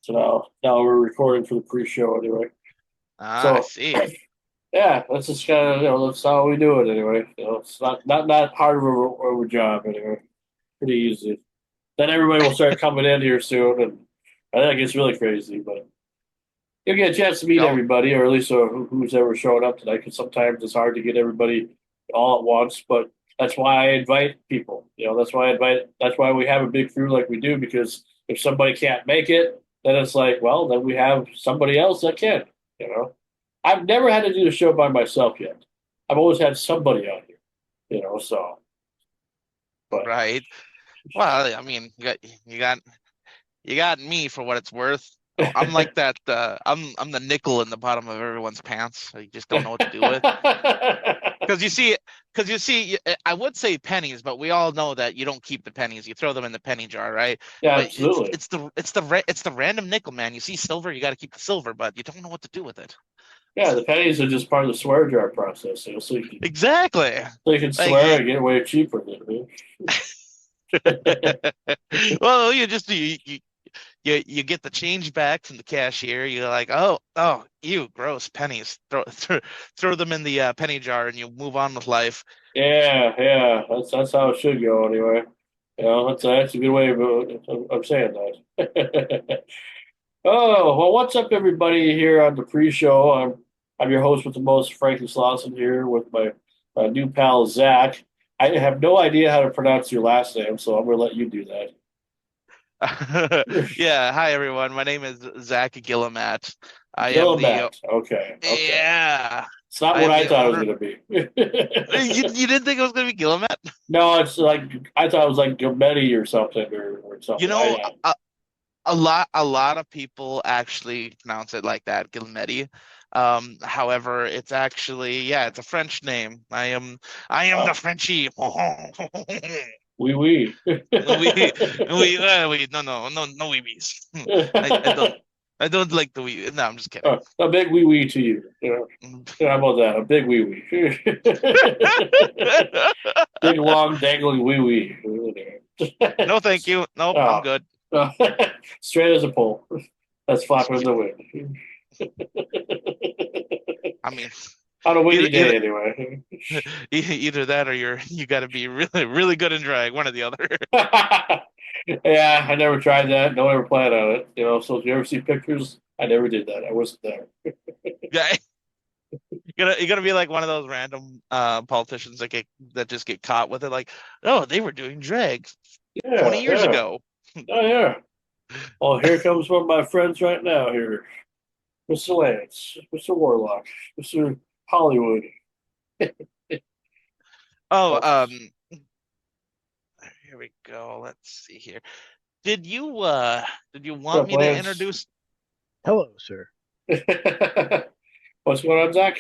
So now we're recording for the pre-show anyway. I So see. yeah, that's just kind of that's how we do it anyway. It's not hard of a job anyway. Pretty easy. Then everybody will start coming in here soon, and I think it's really crazy. But you'll get a chance to meet Oh, everybody, or at least who's ever showing up tonight. Because sometimes it's hard to get everybody all at once. But that's why I invite people. That's why I invite. That's why we have a big crew like we do. Because if somebody can't make it, then it's like, well, then we have somebody else that can. You know, I've never had to do the show by myself yet. I've always had somebody out here. So but right. Well, I mean, you got me for what it's worth. I'm like that. I'm the nickel in the bottom of everyone's pants. You just don't know what to do with. Because you see, I would say pennies, but we all know that you don't keep the pennies. You throw them in the penny jar, right? yeah, But it's absolutely. it's the it's the ra- it's the random nickel, man. You see silver, you got to keep the silver, but you don't know what to do with it. Yeah, the pennies are just part of the swear jar process, Exactly. so you can Like, swear and get away cheaper. well, you get the change back from the cashier. You're like, oh, you gross pennies. Throw them in the penny jar, and you move on with life. Yeah. That's how it should go anyway. That's a good way of saying that. Oh, well, what's up, everybody here on the pre-show? I'm your host with the most, Frankie Slauson here with my new pal Zach. I have no idea how to pronounce your last name, so I'm gonna let you do that. Yeah, hi everyone. My name is Zach Guillemat. I am the Guillemet. Okay. yeah, It's not I what am I the thought it was owner. gonna be. You didn't think it was gonna be Guillemat? No, it's like I thought it was like Gometti or You something. know, a lot of people actually pronounce it like that, Guillemetti. However, it's actually, yeah, it's a French name. I am the Oh, Frenchie. oui. We no wee wees. I don't like the wee. No, I'm just kidding. A big wee to you. How about that? A big wee. Big long dangling wee. No, thank you. Nope, I'm Oh, good. oh. Straight as a pole. That's flapping in the wind. I mean, On a either windy either day, anyway. either that or you got to be really really good in drag, one or the other. Yeah, I never tried that. No ever planned on it. So if you ever see pictures, I never did that. I wasn't there. Yeah, you gotta be like one of those random politicians that just get caught with it. Like, oh, they were doing drag 20 years Yeah. ago. Oh, yeah. Oh, here comes one of my friends right now here. Mr. Lance, Mr. Warlock, Mr. Hollywood. Oh, Oh, here we go. Let's see here. Did you what's want up, me to Lance? introduce? Hello, sir. What's going on, Zach?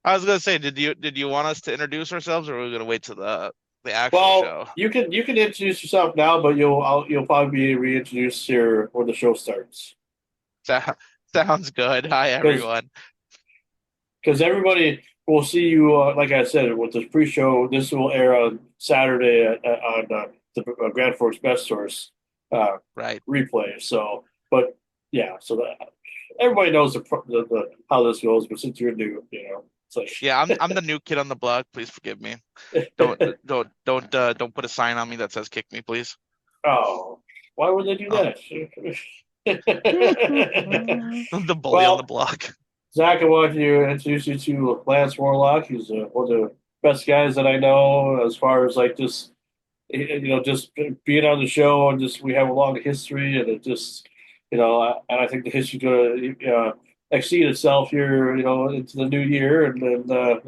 I was gonna say, did you want us to introduce ourselves, or are we gonna wait to the actual Well, show? you can introduce yourself now, but you'll probably be reintroduced here when the show starts. So, sounds good. Hi, Because everyone. everybody will see you. Like I said, with the pre-show, this will air on Saturday on the Grand Forks Best Source uh, Right. replay. So, but yeah, so that everybody knows the how this goes. But since you're new, it's Yeah, like, I'm the new kid on the block. Please forgive me. Don't put a sign on me that says "kick me," please. oh, why would they do Oh, that? the bully on the Well, block. Zach, I want to introduce you to Lance Warlock. He's one of the best guys that I know as far as like just just being on the show and just we have a long history and it just and I think the history's going to exceed itself here into the new year and then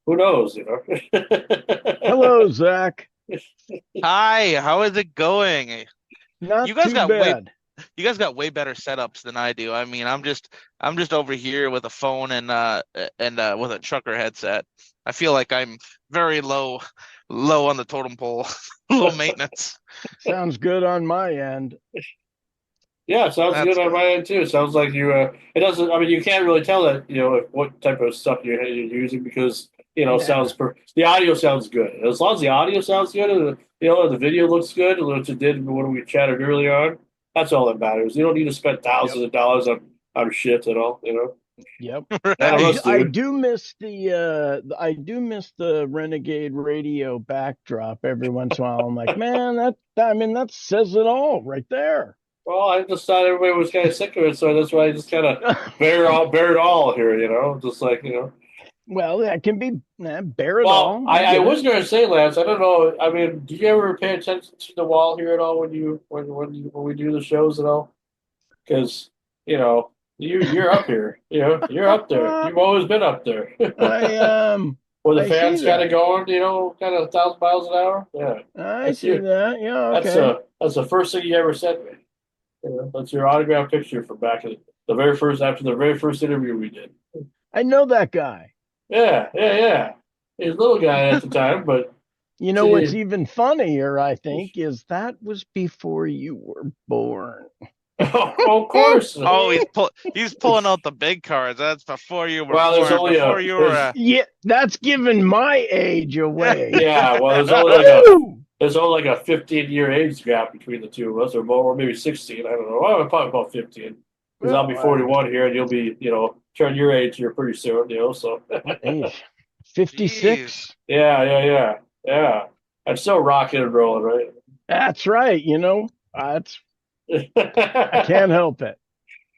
who knows Hello, Zach. Hi, how is it going? You Not guys too got way bad. you guys got way better setups than I do. I mean, I'm just over here with a phone and with a trucker headset. I feel like I'm very low on the totem pole, low maintenance. Sounds good on my end. Yeah, sounds good That's on good. my end too. Sounds like you. It doesn't. I mean, you can't really tell that what type of stuff you're using because sounds the audio sounds good. As long as the audio sounds good and the video looks good, which it did when we chatted earlier on, that's all that matters. You don't need to spend Yep. thousands of dollars on shit at all. Yep. None of us I do. do miss the Renegade radio backdrop every once in a while. I'm like, man, that says it all right there. Well, I just thought everybody was kind of sick of it, so that's why I just kind of bear it all here. Just like. Well, that can be bear it Well, all. I Get was it. going to say, Lance. I don't know. I mean, do you ever pay attention to the wall here at all when we do the shows at all? Because you're up here. You're up there. You've always been up there. I Where the I see fans kind of that. going, kind of 1,000 miles an hour. Yeah, I that's see you. that. Yeah, That's okay. that's the first thing you ever sent me. That's your autograph picture from back in the very first after the very first interview we did. I know that guy. Yeah, yeah, yeah. He was a little guy at the time, but You know what's see, even funnier, I think, is that was before you were born. of course. Oh, he's pulling out the big cards. That's before you were Well, there's born. only Before you were. there's Yeah, that's giving my age away. yeah. Well, Woo! there's only like a 15-year age gap between the two of us, or more, or maybe 16. I don't know. Well, probably about 15, because I'll be Well, 41 here, and you'll be turn your age here pretty soon. So what age? Jeez. 56. yeah, yeah, yeah, yeah. I'm still rocking and rolling, right? That's right. That's I can't help it.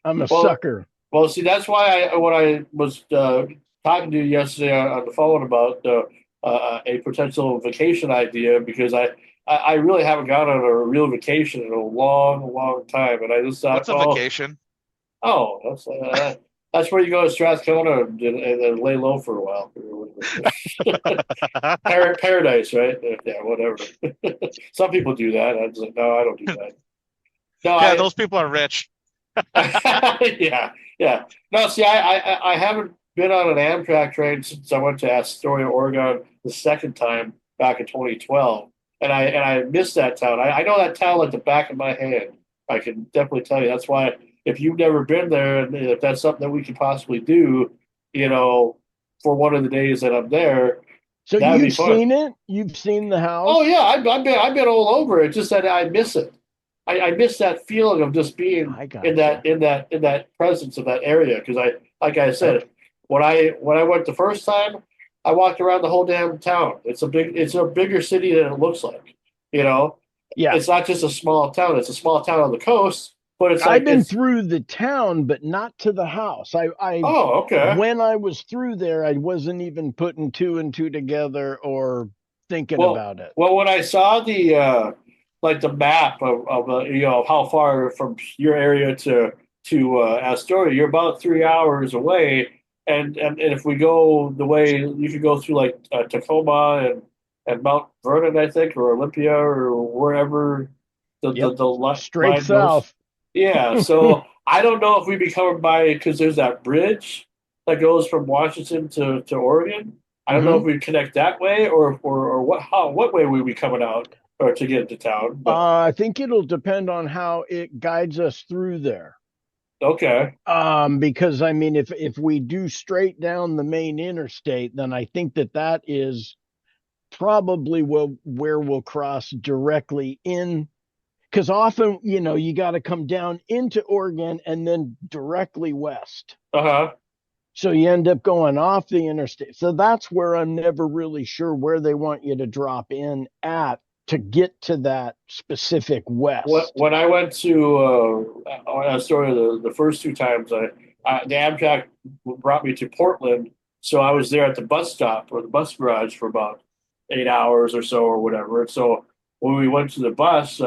I'm a Well, sucker. well, see, that's why when I was talking to you yesterday on the phone about a potential vacation idea, because I really haven't gone on a real vacation in a long, long time, and I just thought, What's a vacation? that's where you go to Strathcona and lay low for a while. Paradise, right? Yeah, whatever. Some people do that. I was like, no, I don't do that. No, Yeah, those people are rich. yeah, yeah. No, see, I haven't been on an Amtrak train since I went to Astoria, Oregon, the second time back in 2012, and I missed that town. I know that town like the back of my hand. I can definitely tell you. That's why if you've never been there, and if that's something that we could possibly do, for one of the days that I'm there, So that would be you've fun. seen it? You've seen the Oh house? yeah, I've been all over it. Just that I miss it. I miss that feeling of just being I in gotcha. that presence of that area. Because like I said, Okay. when I went the first time, I walked around the whole damn town. It's a bigger city than it looks like. You know, Yeah. it's not just a small town. It's a small town on the coast, but it's I've like been it's through the town, but not to the house. I oh okay. when I was through there, I wasn't even putting two and two together or thinking Well, about it. when I saw the like the map of how far from your area to Astoria, you're about 3 hours away, and if we go the way you could go through like Tacoma and Mount Vernon, I think, or Olympia or wherever Yep. the Straight line goes. south. Yeah, so I don't know if we'd be covered by because there's that bridge that goes from Washington to Oregon. I don't know if Hmm. we connect that way or what way we be coming out or to get into town. But I think it'll depend on how it guides us through there. okay, Because I mean, if we do straight down the main interstate, then I think that is probably where we'll cross directly in. Because often, you got to come down into Oregon and then directly west. uh-huh. So you end up going off the interstate. So that's where I'm never really sure where they want you to drop in at to get to that specific west. When I went to Astoria the first two times, the Amtrak brought me to Portland, so I was there at the bus stop or the bus garage for about 8 hours or so or whatever. So when we went to the bus,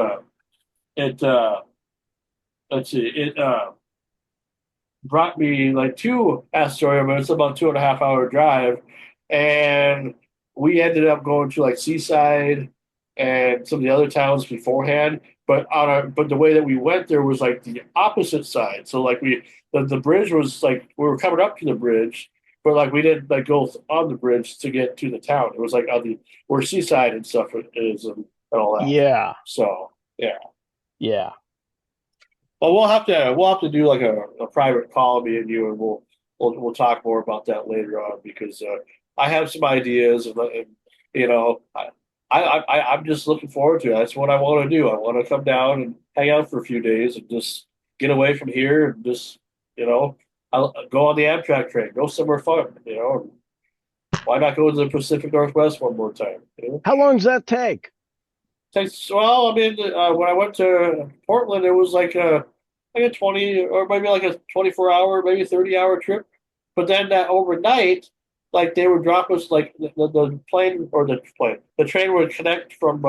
it let's see, it brought me like to Astoria, but it's about 2.5 hour drive, and we ended up going to like Seaside and some of the other towns beforehand. But the way that we went there was like the opposite side. So like the bridge was like we were coming up to the bridge, but like we didn't like go on the bridge to get to the town. It was like on the where Seaside and stuff is and all that. Yeah. So yeah. Yeah. Well, we'll have to do like a private call, me and you, and we'll talk more about that later on because I have some ideas, and you know, I'm just looking forward to it. That's what I want to do. I want to come down and hang out for a few days and just get away from here and just, you know, I'll go on the Amtrak train, go somewhere fun, you know. Why not go to the Pacific Northwest one more time? You know? How long does that take? Takes well. I mean, when I went to Portland, it was like a 20 or maybe like a 24 hour, maybe 30 hour trip. But then that overnight, like they would drop us like the plane or the train would connect from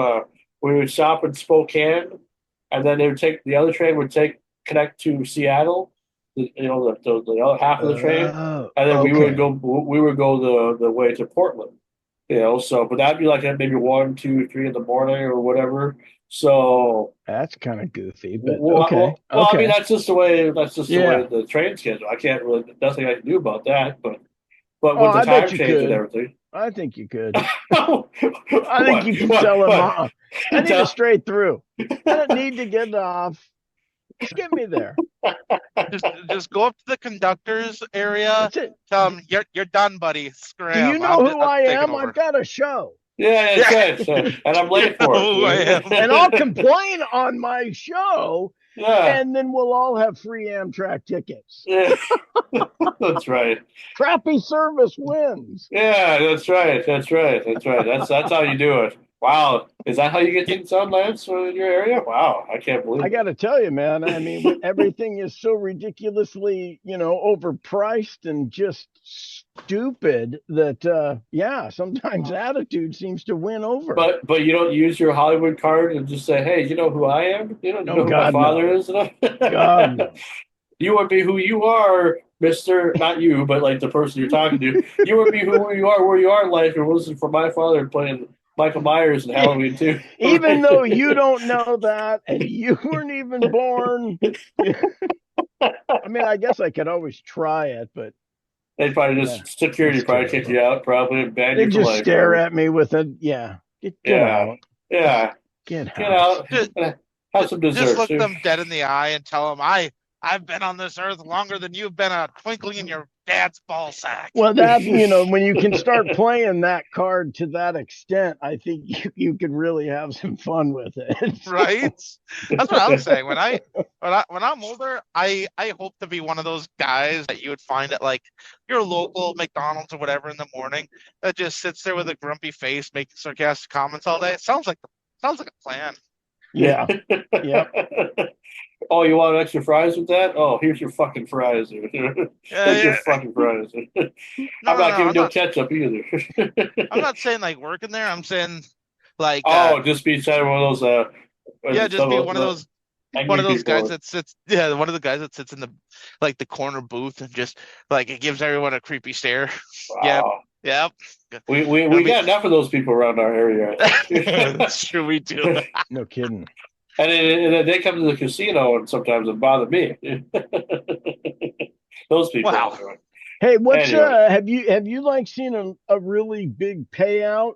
we would stop in Spokane, and then they would take the other train would take connect to Seattle, you know, the other half of the train, Oh, and then okay. we would go the way to Portland, you know. So, but that'd be like at maybe 1, 2, 3 in the morning or whatever. So, That's kind of goofy, but well, okay. I mean Okay. that's just the way Yeah. the train schedule. I can't really nothing I can do about that, but Oh, with the I bet time you change and could. everything, I think you could. I think what, you could tell him, what? I need a Tell- straight through. I don't need to get off. Just get me there. Just go up to the conductor's area. That's it. Tell them you're done, buddy. Do you Scram. know who I'm I taking am? I've over. got a show. Yeah, that's Yeah, right. So, and I'm you late know for who I am. And I'll it. complain on my show, Yeah, and then we'll all have free Amtrak tickets. yeah, that's right. Crappy service wins. Yeah, that's right. That's right. That's right. That's how you do it. Wow, is that how you get You- things done, Lance, in your area? Wow, I can't I believe got to tell you, man, I mean, everything is so ridiculously, overpriced and just stupid that, yeah, sometimes attitude seems to win over. But you don't use your Hollywood card and just say, "Hey, you know who I am? You No, know who my God, father no. is." God, no. You would be who you are, Mister. Not you, but like the person you're talking to. You would be who you are, where you are in life. If it wasn't for my father playing Michael Myers in Yeah, Halloween too. even though you don't know that and you weren't even born. I mean, I guess I could always try it, but They'd probably yeah, just security that's probably kick you terrible. out, probably and ban They you for just life, stare probably. at me with a, yeah, get Yeah, out. Just yeah. get Get out. out, just, have some just dessert look too. them dead in the eye and tell them I've been on this earth longer than you've been a twinkling in your dad's ball sack. Well, when you can start playing that card to that extent, I think you could really have some fun with it. Right? That's what I was saying. When I'm older, I hope to be one of those guys that you would find at like your local McDonald's or whatever in the morning that just sits there with a grumpy face making sarcastic comments all day. It sounds like a plan. Yeah. Yep. Oh, you want extra fries with that? Oh, here's your fucking fries. Yeah, Here's your yeah. fucking fries. No, I'm no, not no. giving no ketchup either. I'm not saying like working there. I'm saying like Oh, just be kind of one of those what is yeah, it, just some be of the one angry of those guys people. that sits yeah, one of the guys that sits in the like the corner booth and just like it gives everyone a creepy stare. Yep. Wow. Yep. Gonna We be got enough of those people around our area, I think. that's true, we do. No kidding. And then they come to the casino and sometimes it bother me. Those people Wow. anyway. Hey, what's Anyway, have you like seen a really big payout?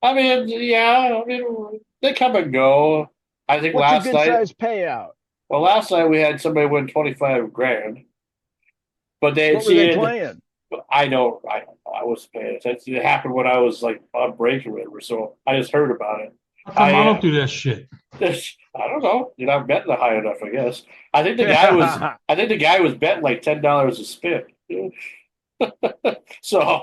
I mean, yeah, I mean they come and go. I think What's a last good night, size payout? well, last night we had somebody win 25 grand, but they What were they see it. playing? I was paying attention. It happened when I was like on break or whatever, so I just heard about it. How come I I don't do that shit? I don't know. You're not betting high enough, I guess. I think the guy was betting like $10 a spin. So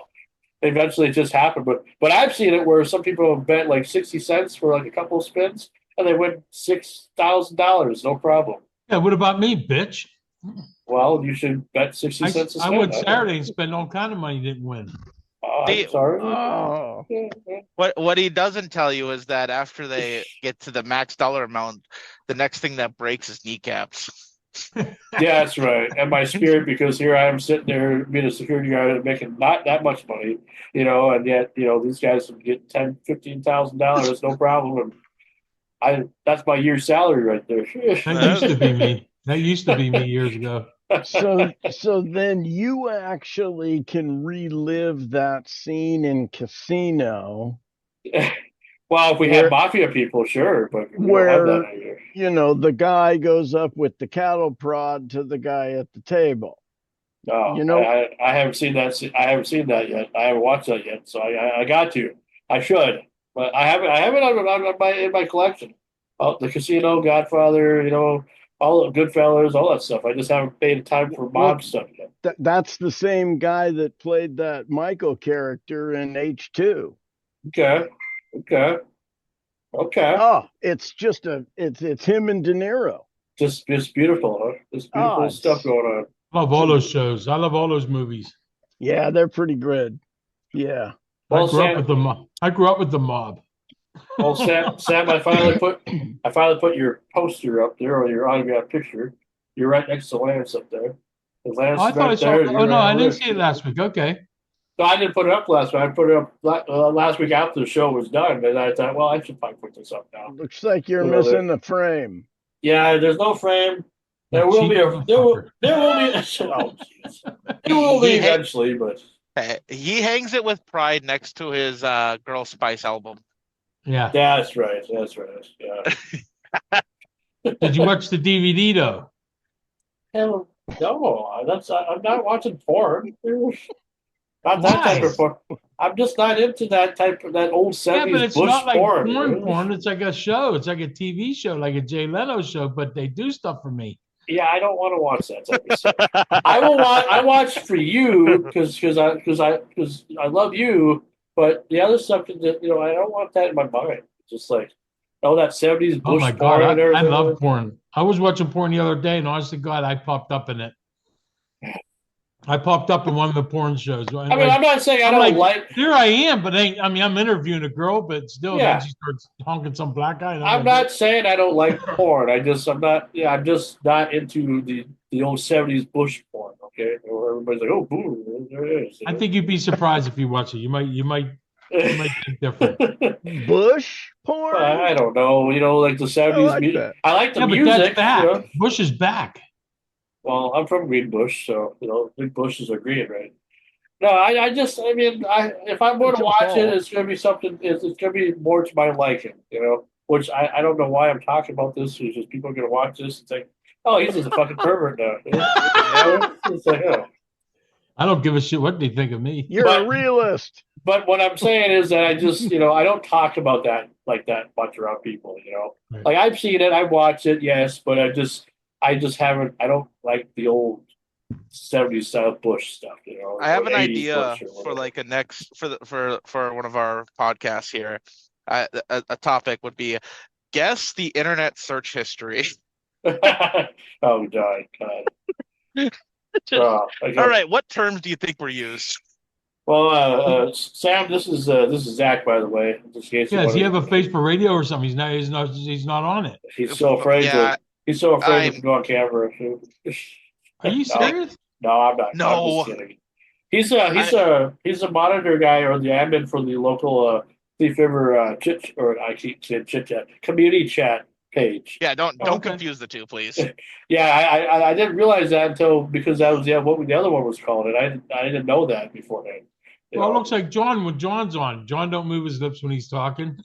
eventually it just happened. But I've seen it where some people have bet like 60 cents for like a couple of spins and they win $6,000, no problem. Yeah, what about me, bitch? Well, you should bet 60 cents a I spin. went Saturday and spent all kind of money, didn't win. I'm See, sorry. Oh, what he doesn't tell you is that after they get to the max dollar amount, the next thing that breaks is kneecaps. Yeah, that's right. And my spirit, because here I am sitting there being a security guard making not that much money, and yet, these guys would get $10,000, $15,000, no problem. And that's my year's salary right there. That used to be me. That used to be me years ago. so then you actually can relive that scene in Casino Well, if we had where mafia people, sure, but we don't have that where here. the guy goes up with the cattle prod to the guy at the table. No, You know, I haven't seen that. I haven't seen that yet. I haven't watched that yet. So I got to. I should, but I haven't. I haven't in my collection. The Casino, Godfather, all the Goodfellas, all that stuff. I just haven't paid time for well, mob stuff yet. that's the same guy that played that Michael character in H2. Okay, okay, okay. Oh, it's him and De Niro. Just beautiful, huh? Just Oh, beautiful stuff going on. I love all those shows. I love all those movies. yeah, they're pretty good. Yeah. Well, Sam, I grew up with the mob. Sam, I finally put your poster up there or your autograph picture. You're right next to Lance up there. Lance Oh, I is thought I right saw. there. Oh You're no, right I over didn't there. see it last week. Okay. So I didn't put it up last week. I put it up last week after the show was done, and I thought, well, I should probably put this up now. Looks like you're You know, missing the frame. yeah, there's no frame. There That will cheap be motherfucker. there will be oh jeez. There will be eventually, but He hangs it with pride next to his Girl Spice album. Yeah. that's right. That's right. Yeah. Did you watch the DVD though? Hell, no, I'm not watching porn. Not that type Why? of porn. I'm just not into that old Yeah, but 70s it's Bush not like porn. porn. It's like a show. It's like a TV show, like a Jay Leno show. But they do stuff for me. Yeah, I don't want to watch that type of stuff. I will watch. I watch for you because I love you. But the other stuff, I don't want that in my mind. Just like all that 70s Oh Bush my porn and God, I everything. love porn. I was watching porn the other day, and honest to God, I popped up in it. I popped up in one of the porn shows. I mean, I'm not saying I I'm don't like, like. here I am, but I'm interviewing a girl, but still, then Yeah, she starts honking some black guy. And I'm I'm like, not saying I don't like porn. I'm not. Yeah, I'm just not into the old 70s Bush porn. Okay, or everybody's like, oh, boo, there it is. I think you'd be surprised if you watch it. You might think different. Bush porn? I don't know. Like the I 70s like music. that. I like the Yeah, but that's music. back. Bush is back. Well, I'm from Green Bush, so big bushes are green, right? No, I mean, if I'm going to Until watch it, fall. it's going to be something. It's going to be more to my liking, Which I don't know why I'm talking about this. It's just people are going to watch this and think, oh, he's just a fucking pervert now. It's like, oh. I don't give a shit what they think of me. You're a realist. But what I'm saying is that I just, I don't talk about that like that much around people. Right. Like I've seen it, I've watched it, yes, but I just haven't. I don't like the old 70s style Bush stuff. I have or an 80s idea Bush or for whatever. like a next for one of our podcasts here. A topic would be guess the internet search history. Oh God. Okay. All right, what terms do you think were used? Well, Sam, this is Zach, by the way. Just in case Yeah, does he have a wanted- face for radio or something? He's not on it. He's so afraid Yeah, he's so afraid I'm- to go on camera. Are you No. serious? No, I'm not. No. I'm just kidding. He's a monitor guy or the admin for the local Thief River I keep saying chit chat community chat page. Yeah, don't Okay. confuse the two, please. Yeah, I didn't realize that until because that was what the other one was called, and I didn't know that beforehand. Well, it looks like John when John's on. John don't move his lips when he's talking.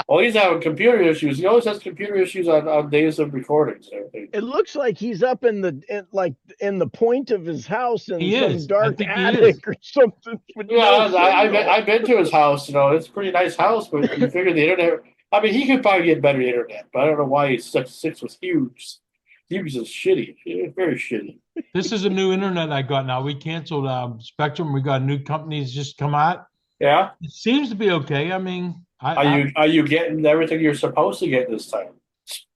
Well, he's having computer issues. He always has computer issues on days of recordings and everything. It looks like he's up in the point of his house in He some is. I dark think he attic or something. with Yeah, no I've been to his house. It's a pretty nice house, but you figure the internet. I mean, he could probably get better internet, but I don't know why he's such six with Hughes. Hughes is shitty, very shitty. This is a new internet I got now. We canceled Spectrum. We got new companies just come out. Yeah, It seems to be okay. I mean, are you getting everything you're supposed to get this time?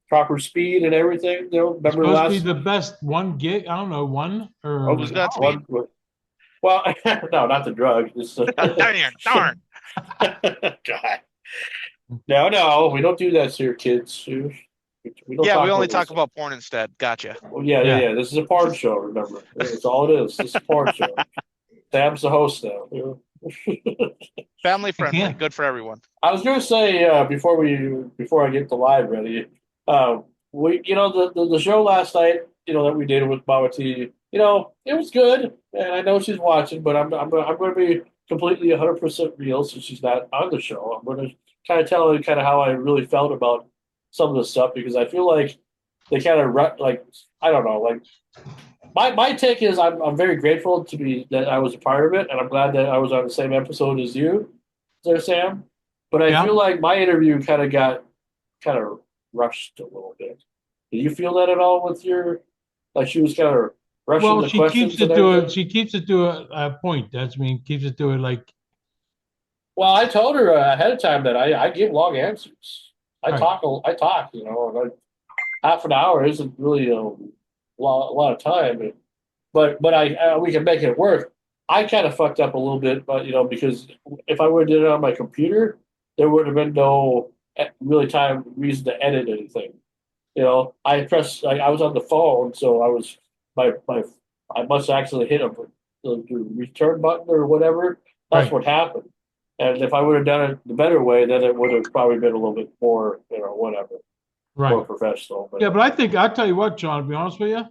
Proper speed and everything. Remember supposed last? to be the best 1 gig. I don't know, one or Oh, Who's got one- Well, no, not the drug. Just, Darn. God. No, we don't do that to your kids. We don't Yeah, we only this. talk about porn instead. Gotcha. Well, yeah. This is a porn show. Remember, that's all it is. This is a porn show. Sam's the host now. Family friendly, Yeah. good for everyone. I was going to say before I get the live ready, we the show last night that we did with Mama T, it was good, and I know she's watching, but I'm going to be completely 100% real since she's not on the show. I'm going to kind of tell her kind of how I really felt about some of the stuff because I feel like they kind of like I don't know, like my take is I'm very grateful to be that I was a part of it, and I'm glad that I was on the same episode as you, there, Sam. But I Yeah. feel like my interview kind of rushed a little bit. Did you feel that at all with your like she was kind of rushing Well, the questions and everything? she keeps it to a point. That's I mean, keeps it to it like Well, I told her ahead of time that I give long answers. right. I talk, you know, like half an hour isn't really a lot of time. But we can make it work. I kind of fucked up a little bit, but you know, because if I would have did it on my computer, there would have been no really time reason to edit anything. You know, I pressed like I was on the phone, so I was my I must actually hit the return button or whatever. That's Right. what happened. And if I would have done it the better way, then it would have probably been a little bit more, you know, whatever, more Right. professional. But Yeah, but I think I'll tell you what, John, to be honest with you,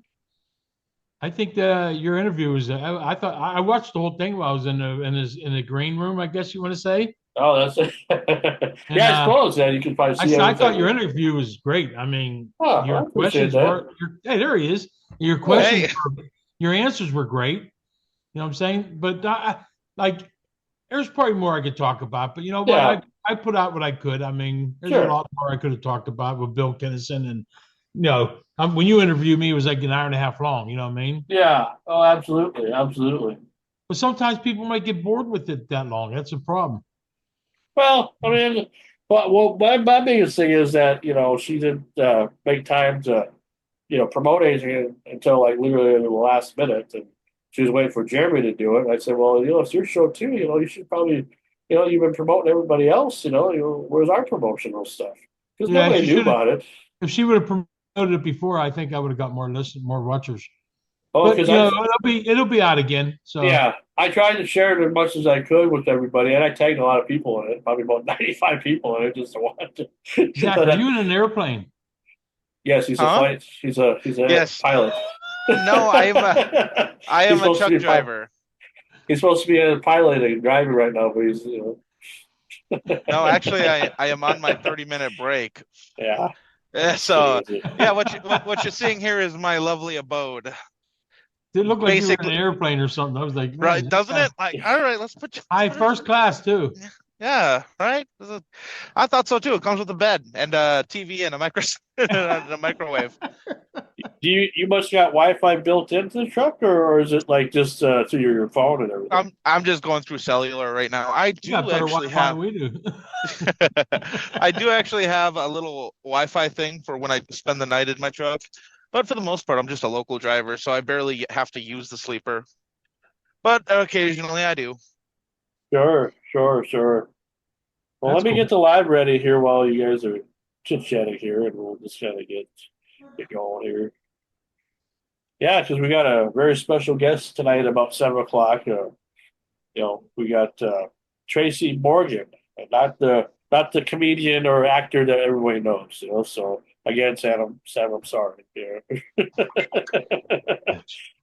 I think your interview was I thought I watched the whole thing while I was in the green room, I guess you want to say. oh, that's it. And Yeah, I suppose that you can probably see I thought your everything. interview was great. I mean, Oh, I your appreciate questions that. were hey, there he is. Your Yeah. questions Hey, were, your answers were great. You know what I'm saying? But like there's probably more I could talk about, but you know what? Yeah, I put out what I could. I mean, there's a sure. lot more I could have talked about with Bill Kinnison, and you know, when you interviewed me, it was like an hour and a half long. You know what I mean? Yeah. Oh, absolutely, absolutely. But sometimes people might get bored with it that long. That's a problem. Well, I mean, my biggest thing is that you know she didn't make time to you know promote anything until like literally in the last minute, and she was waiting for Jeremy to do it. And I said, well, you know, it's your show too. You know, you should probably, you know, you've been promoting everybody else. You know, where's our promotional stuff? Because Yeah, nobody she knew should have. about it. If she would have promoted it before, I think I would have got more listen, more watchers. Oh, But because you know, it'll be out again. So yeah, I tried to share it as much as I could with everybody, and I tagged a lot of people in it, probably about 95 people in it, just to watch it. Zach, So are that, you in an airplane? yes, huh? he's a Yes. pilot. No, I He's am a supposed to truck be a pilot. driver. He's supposed to be a pilot and driving right now, but he's you know, No, actually, I am on my 30-minute break. yeah, that's So crazy. yeah, what you're seeing here is my lovely abode. It looked like you were in an Basically, airplane or something. I was like, man, right? this Doesn't guy it? Like, all right, let's high put it. first class too. Yeah, right. I thought so too. It comes with a bed and a TV and a micro and a microwave. You must got Wi-Fi built into the truck, or is it like just through your phone and everything? I'm just going through cellular right now. You got better Wi-Fi than we do. I do actually have a little Wi-Fi thing for when I spend the night in my truck, but for the most part, I'm just a local driver, so I barely have to use the sleeper. But occasionally I do. Sure, sure, sure. Well, That's let me cool. get the live ready here while you guys are chit chatting here, and we'll just kind of get going here. Yeah, because we got a very special guest tonight about 7 o'clock. You know, we got Tracy Morgan, and not the comedian or actor that everybody knows. You know, so again, Sam, I'm sorry. Yeah.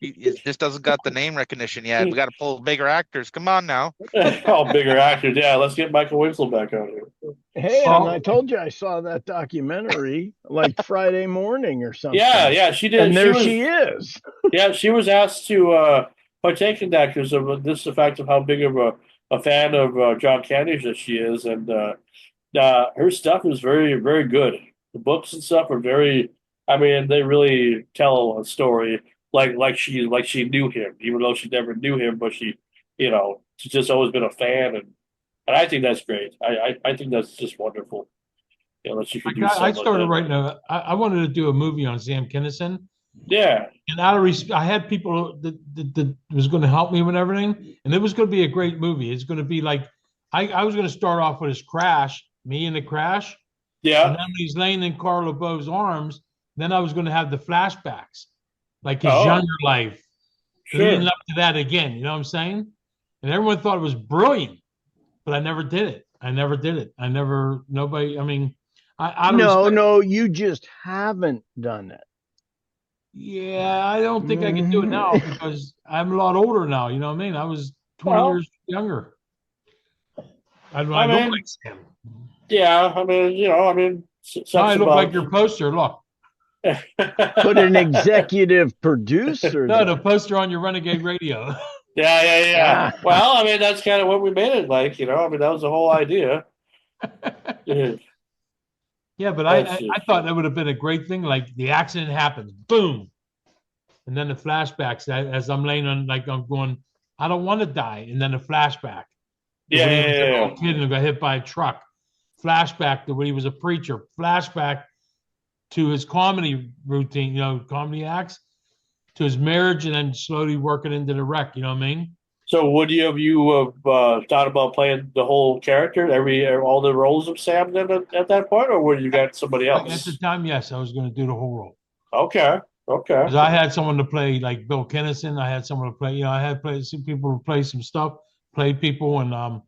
It just doesn't got the name recognition yet. We got to pull bigger actors. Come on now. All bigger actors. Yeah, let's get Michael Winslow back out here. Hey, and I Well, told you I saw that documentary like Friday morning or Yeah, something. yeah, she did. And there she is. Yeah, she was asked to partake in that because of this the fact of how big of a fan of John Candy that she is, and her stuff is very, very good. The books and stuff are very. I mean, they really tell a story like she knew him, even though she never knew him, but she, you know, she's just always been a fan, and I think that's great. I think that's just wonderful. You know, that she could do I something like started that. writing I wanted to do a movie on Sam Kinison. Yeah. And out of I had people that was going to help me with everything, and it was going to be a great movie. It's going to be like I was going to start off with his crash, me in the crash, and Yeah. then when he's laying in Carl LeBeau's arms, then I was going to have the flashbacks, like his Oh, younger life, leading sure. up to that again. You know what I'm saying? And everyone thought it was brilliant, but I never did it. I never did it. I never. Nobody. I mean, out of No, respect. no, you just haven't done it. Yeah, I don't think I could do it Mhm. now because I'm a lot older now. You know what I mean? I was 20 Well, years younger. I I look like mean, Sam. yeah. I mean, you know, I mean, Now I sucks look like about. your poster. Look. Put an executive producer No, the there. poster on your Renegade radio. Yeah. Ah. Well, I mean, that's kind of what we made it like, I mean, that was the whole idea. Yeah. Yeah, but That's I thought that would have been a great thing. Like the accident happens, boom, and then the flashbacks as I'm laying on, like I'm going, I don't want to die, and then the flashback to yeah, when he yeah, was a yeah, little kid and got hit by a truck, flashback to when he was a preacher, flashback to his comedy routine, comedy acts, to his marriage, and then slowly working into the wreck. You know what I mean? So, would you have thought about playing the whole character, all the roles of Sam then at that point, or would you got somebody At the else? time, yes, I was going to do the whole role. Okay, okay. Because I had someone to play like Bill Kennison. I had someone to play, I had played some people to play some stuff, play people. And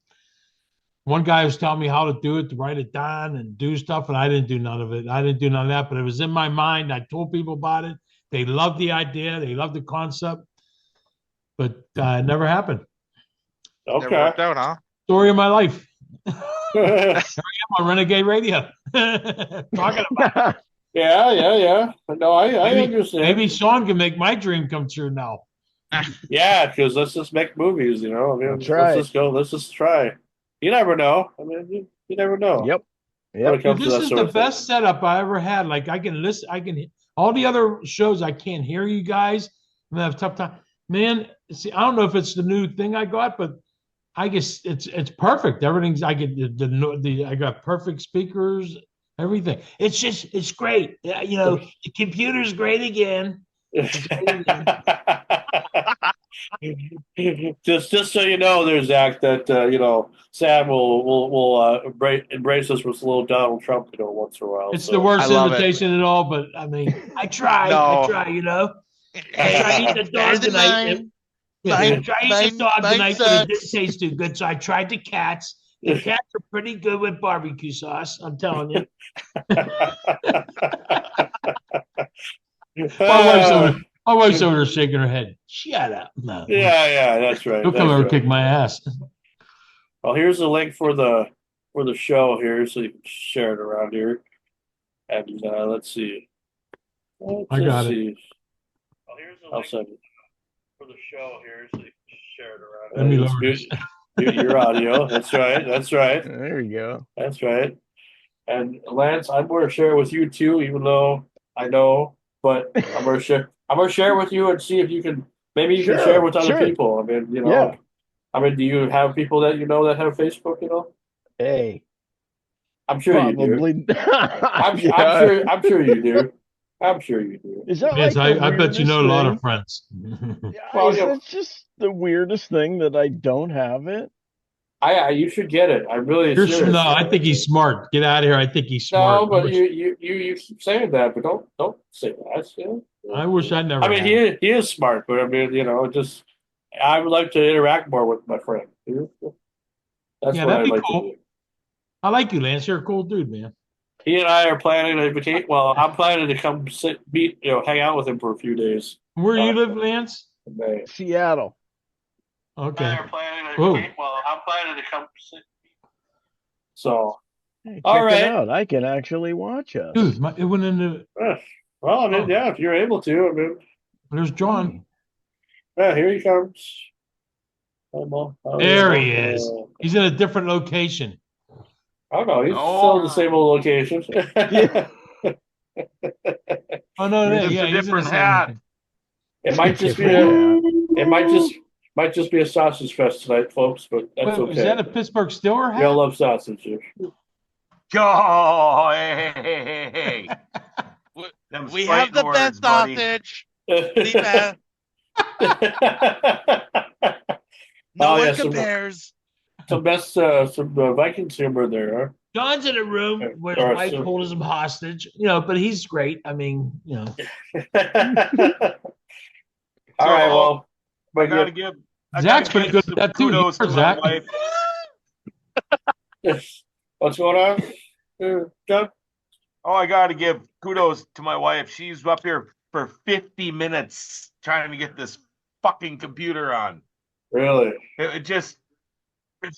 one guy was telling me how to do it, to write it down and do stuff. And I didn't do none of it. I didn't do none of that, but it was in my mind. I told people about it. They loved the idea. They loved the concept, but it never happened. Never Okay. worked out, huh? Story of my life. Yeah, On Renegade Radio. Talking about yeah. No, I maybe, understand. maybe Sean can make my dream come true now. Yeah, because let's just make movies, I mean, That's let's right. just go. Let's just try. You never know. I mean, you never know. Yep. When it Yep. comes to This that is sort the of thing. best setup I ever had. Like I can listen, all the other shows I can't hear you guys. I'm gonna have a tough time. Man, see, I don't know if it's the new thing I got, but I guess it's perfect. Everything's I get the I got perfect speakers, everything. It's great. Yeah, the computer's great again. It's great again. Just so you know, there's Zach, that Sam will embrace us with a little Donald Trump, once in a while. It's So the worst I love it. invitation at all, but I mean, I try, No. I eat the dog tonight. I tried eating the dog tonight, but it didn't taste too good. So I tried the cats. The cats are pretty good with barbecue sauce. I'm telling you. My wife's over there shaking her head. Shut up. No. Yeah, that's right. He'll come That's over and right. kick my ass. Well, here's the link for the show here, so you can share it around here. And let's see. I got it. see. Well, here's the link send it for the show here, so you can share it around. Let me Just lower this. mute your audio. That's right. There you go. That's right. And Lance, I'm going to share it with you too, even though I know, but I'm going to share. I'm going to share it with you and see if you can. Maybe you can share it with other people. I mean, Yeah. I mean, do you have people that that have Facebook? Hey. I'm sure you do. Probably. I'm sure you do. I'm sure you do. Is that Yes, like I bet you know a lot of thing? friends. Well, It's just the weirdest thing that I don't have it. You should get it. I really You're serious. no, I think he's smart. Get out of here. I think he's smart. No, but you keep saying that, but don't say that. I wish I never. I mean, had. he is smart, but I mean, just I would like to interact more with my friend. That's what that'd I'd be like cool. to do. I like you, Lance. You're a cool dude, man. He and I are planning to vacate. Well, I'm planning to come hang out with him for a few days. Where you live, Lance? In May. Seattle. Okay. I'm planning to come. So, Hey, all check right. it out. I can actually watch us. Dude, it went into. Well, I mean, yeah, if you're able to, I mean, There's John. yeah, here he comes. There he is. He's in a different location. I don't know. He's still in the same old location. Yeah. Oh no, It's yeah, a he's in the different same hat. location. It might just be might just be a sausage fest tonight, folks. But that's Wait, okay. is that a Pittsburgh Steeler We all hat? love sausage here. Oh, hey. Them We have the fighting best words, buddy. sausage. No one compares. Some best some Vikings humor there, huh? John's in a room where his wife holds him hostage, but he's great. I mean, All right, well, I gotta give Zach's pretty good at that too. kudos to my wife. What's going on, John? Oh, I gotta give kudos to my wife. She's up here for 50 minutes trying to get this fucking computer on. Really? It's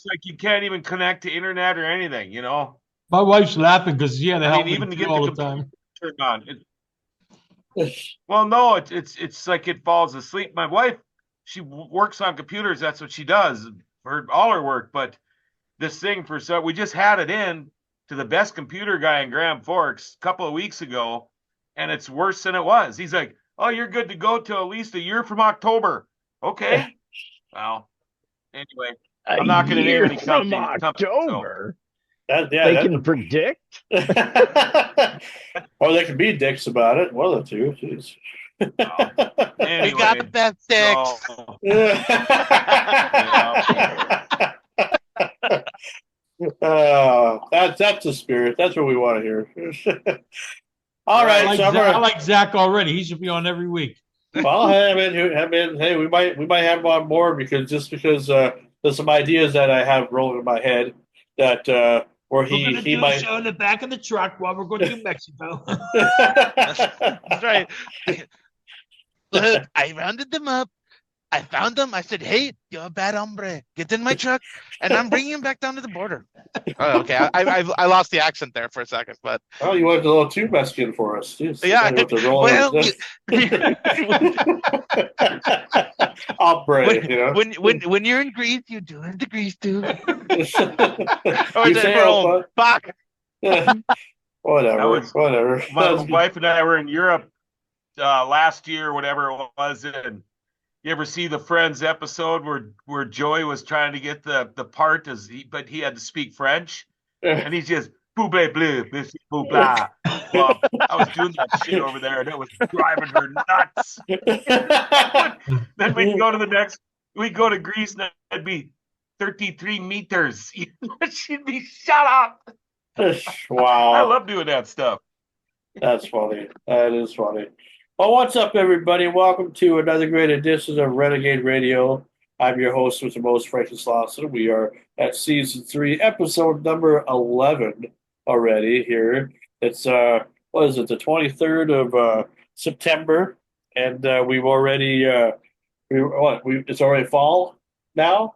like you can't even connect to internet or anything, My wife's laughing because she had to help me even to get all the the time. computer on. Well, no, it's like it falls asleep. My wife, she works on computers. That's what she does for all her work. But this thing we just had it in to the best computer guy in Grand Forks a couple of weeks ago, and it's worse than it was. He's like, "Oh, you're good to go till at least a year from October." Okay. Well, anyway, A I'm not going to name year any from company. So October. That, yeah, They that, can predict. or they can be dicks about it. One of the two. Jeez. We got the anyway, best dicks. so That's the spirit. That's what we want to hear. All Right. right, I like Zach already. He should be on every week. well, have in. Hey, we might have him on more because there's some ideas that I have rolling in my head that where We're gonna he do a might. show in the back of the truck while we're going to Mexico. That's right. Look, I rounded them up. I found them. I said, "Hey, you're a bad hombre. Get in my truck, and I'm bringing him back down to the border." Oh, okay, I lost the accent there for a second, but Oh, you went a little too Mexican for us. Jeez, yeah. with the roll Well, Ombre, you know. when you're in Greece, you're doing the Greece too. Or You is it say for home? Fuck. whatever. my wife and I were in Europe last year, whatever it was, and you ever see the Friends episode where Joey was trying to get the part but he had to speak French, and he's just bouble bleu, monsieur bouble. Well, I was doing that shit over there, and it was driving her nuts. Then we'd go to Greece, and it'd be 33 meters. She'd be shut up. I Wow, love doing that stuff. that's funny. That is funny. Well, what's up, everybody? Welcome to another great edition of Renegade Radio. I'm your host with the most, Frankie Slauson. We are at season 3, episode number 11 already here. It's what is it, the 23rd of September, and we've already it's already fall now.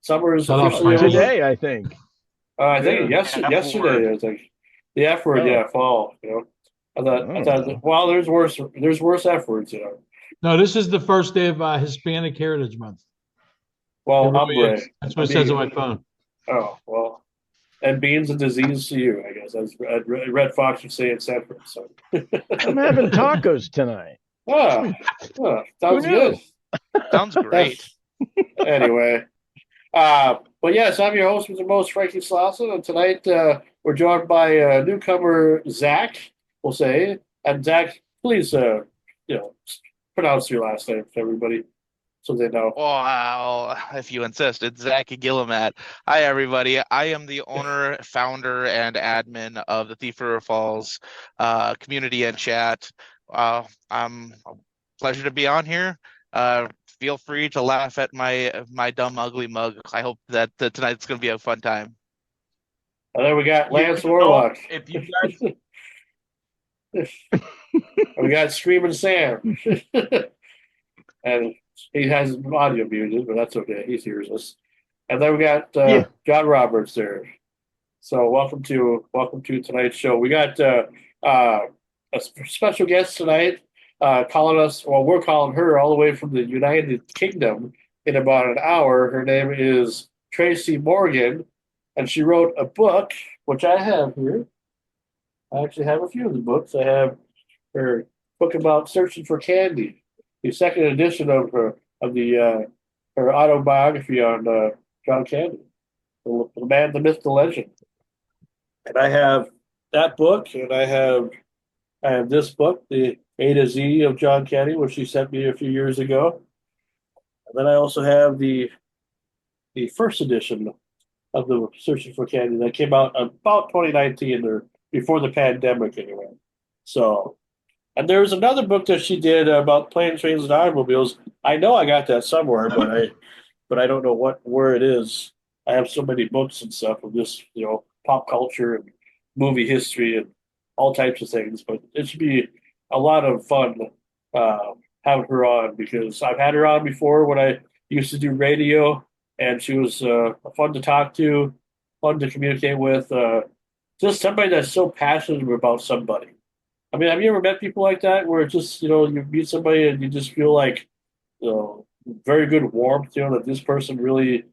Summer is Shut up, officially Frankie. over. Today, I think. I think Yeah, yesterday. I think the F word, Oh. yeah, fall. You know, I thought, well, there's worse F words. You know, No, this is the first day of Hispanic Heritage Month. well, It really hombre. is. That's what it says on my phone. Oh well, and beans a disease to you, I guess. As Red Fox would say in Sanford. So, I'm having tacos tonight. ah, sounds Who knew? good. Sounds great. Anyway, but yes, I'm your host with the most, Frankie Slauson, and tonight we're joined by newcomer Zach. We'll say, and Zach, please, pronounce your last name for everybody so they know. Wow, if you insist, it's Zach Gillimat. Hi, everybody. I am the owner, founder, and admin of the Thief River Falls community and chat. I'm a pleasure to be on here. Feel free to laugh at my dumb, ugly mug. I hope that tonight's going to be a fun time. And then we got Lance You know, Warlock. if you guys We got Screaming Sam. And he has his audio muted, but that's okay. He hears us. And then we got John Roberts there. So welcome to tonight's show. We got a special guest tonight calling us. Well, we're calling her all the way from the United Kingdom in about an hour. Her name is TRACEY Morgan, and she wrote a book, which I have here. I actually have a few of the books. I have her book about searching for candy, the second edition of her autobiography on John Candy, the man, the myth, the legend. And I have that book, and I have this book, the A to Z of John Candy, which she sent me a few years ago. And then I also have the first edition of the Searching for Candy that came out about 2019 or before the pandemic, anyway. So, and there was another book that she did about planes, trains, and automobiles. I know I got that somewhere, but I don't know where it is. I have so many books and stuff of this, pop culture and movie history and all types of things. But it should be a lot of fun having her on, because I've had her on before when I used to do radio, and she was fun to talk to, fun to communicate with. Just somebody that's so passionate about somebody. I mean, have you ever met people like that where it's just, you meet somebody and you just feel like, very good warmth, that this person really,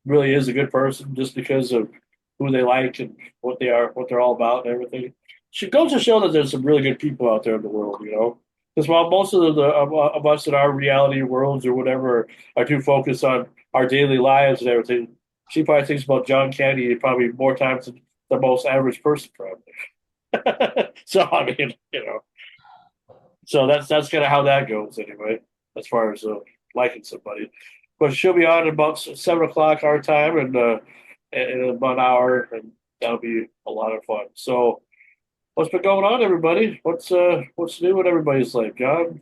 really is a good person just because of who they like and what they are, what they're all about and everything. Should go to show that there's some really good people out there in the world. Because while most of of us in our reality worlds or whatever are too focused on our daily lives and everything, she probably thinks about John Candy probably more times than the most average person probably. So I mean, so that's kind of how that goes anyway, as far as liking somebody. But she'll be on about 7 o'clock our time, and in about an hour, and that'll be a lot of fun. So, what's been going on, everybody? What's new in everybody's life, John?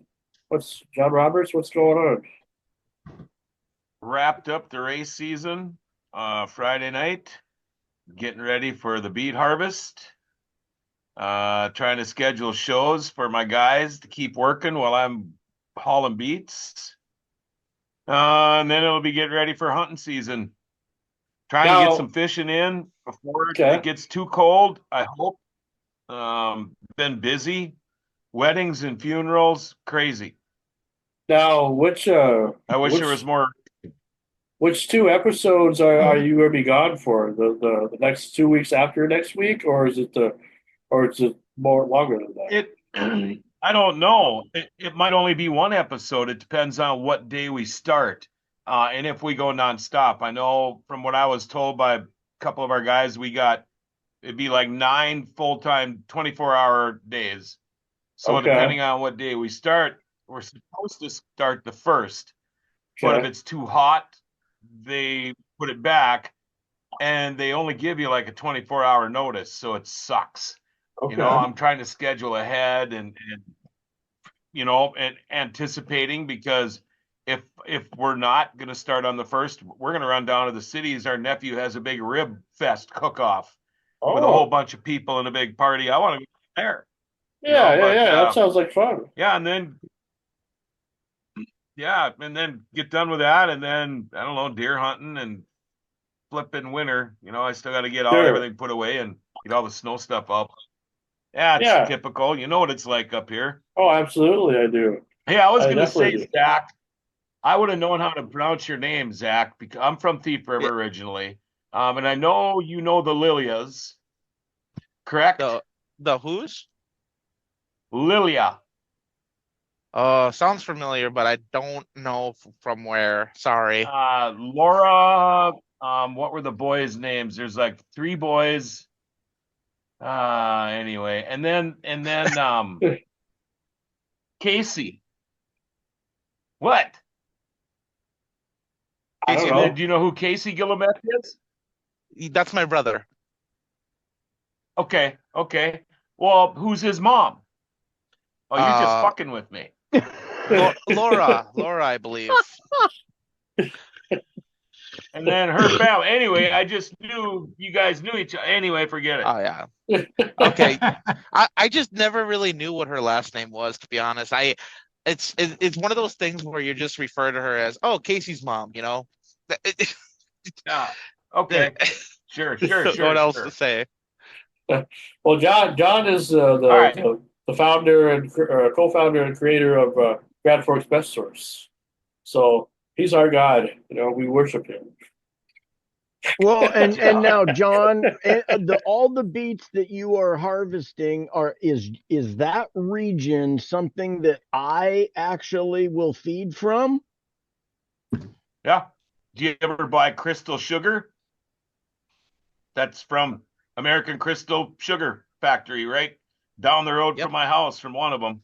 What's John Roberts? What's going on? Wrapped up the race season Friday night, getting ready for the beet harvest. Trying to schedule shows for my guys to keep working while I'm hauling beets. And then it'll be getting ready for hunting season. Trying to get some fishing in before it gets too cold, I hope. Been busy. Weddings and funerals, crazy. Now, I wish there was more. Which 2 episodes are you going to be gone for? The next 2 weeks after next week, or is it more longer than that? I don't know. It might only be one episode. It depends on what day we start, and if we go nonstop. I know from what I was told by a couple of our guys, it'd be like 9 full-time 24-hour days. So depending on what day we start, we're supposed to start the 1st. But if it's too hot, they put it back, and they only give you like a 24-hour notice, so it sucks. I'm trying to schedule ahead and anticipating, because if we're not going to start on the 1st, we're going to run down to the cities. Our nephew has a big rib fest cook-off with a whole bunch of people and a big party. I want to be there. Yeah, that sounds like fun. Yeah, and then get done with that, and then I don't know, deer hunting and flipping winter. I still got to get everything put away and get all the snow stuff up. Yeah, it's typical. You know what it's like up here. Oh, absolutely, I do. Yeah, I was going to say, Zach, I would have known how to pronounce your name, Zach, because I'm from Thief River originally. And I know you know the Lilias, correct? The who's? Lilia. Sounds familiar, but I don't know from where. Sorry. Laura, what were the boys' names? There's like 3 boys. Anyway, and then Casey. What? Casey, do you know who Casey Guillemette is? That's my brother. Okay. Well, who's his mom? Oh, you're just fucking with me. Laura, I believe. And then her family. Anyway, I just knew you guys knew each other. Anyway, forget it. Oh yeah. Okay. I just never really knew what her last name was, to be honest. It's one of those things where you just refer to her as, Casey's mom, Yeah. Okay. Sure. What else to say? Well, John is the founder and co-founder and creator of Grand Forks Best Source. So he's our God. We worship him. Well, and now, John, all the beets that you are harvesting is that region something that I actually will feed from? Yeah. Do you ever buy Crystal Sugar? That's from American Crystal Sugar Factory, right down the road from my house, from one of them.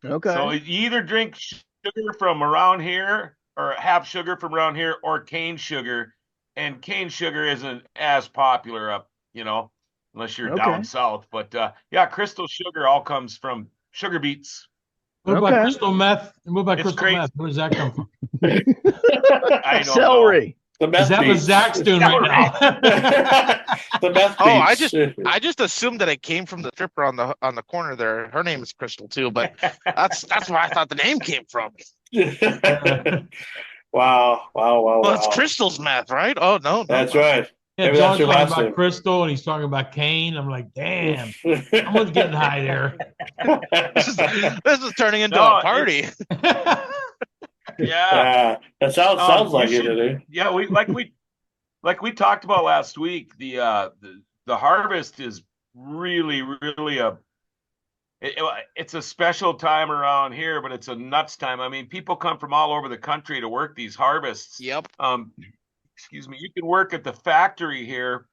Okay. So you either drink sugar from around here, or have sugar from around here, or cane sugar. And cane sugar isn't as popular up, unless you're down south. But Crystal Sugar all comes from sugar beets. What about crystal meth? What about crystal meth? Where does that come from? I don't Celery. know. The meth Is that what Zach's doing right now? The meth beets. I just assumed that it came from the stripper on the corner there. Her name is Crystal too, but that's where I thought the name came from. Wow. Well, it's Crystal's meth, right? Oh no. That's right. Yeah, Maybe John's talking about Crystal and he's talking about Kane. I'm like, damn, someone's getting high there. This is turning into No, a party. Yeah. That sounds You like it, should. eh? Yeah, we talked about last week. The harvest is really it's a special time around here, but it's a nuts time. I mean, people come from all over the country to work these harvests. Yep. Excuse me. You can work at the factory here.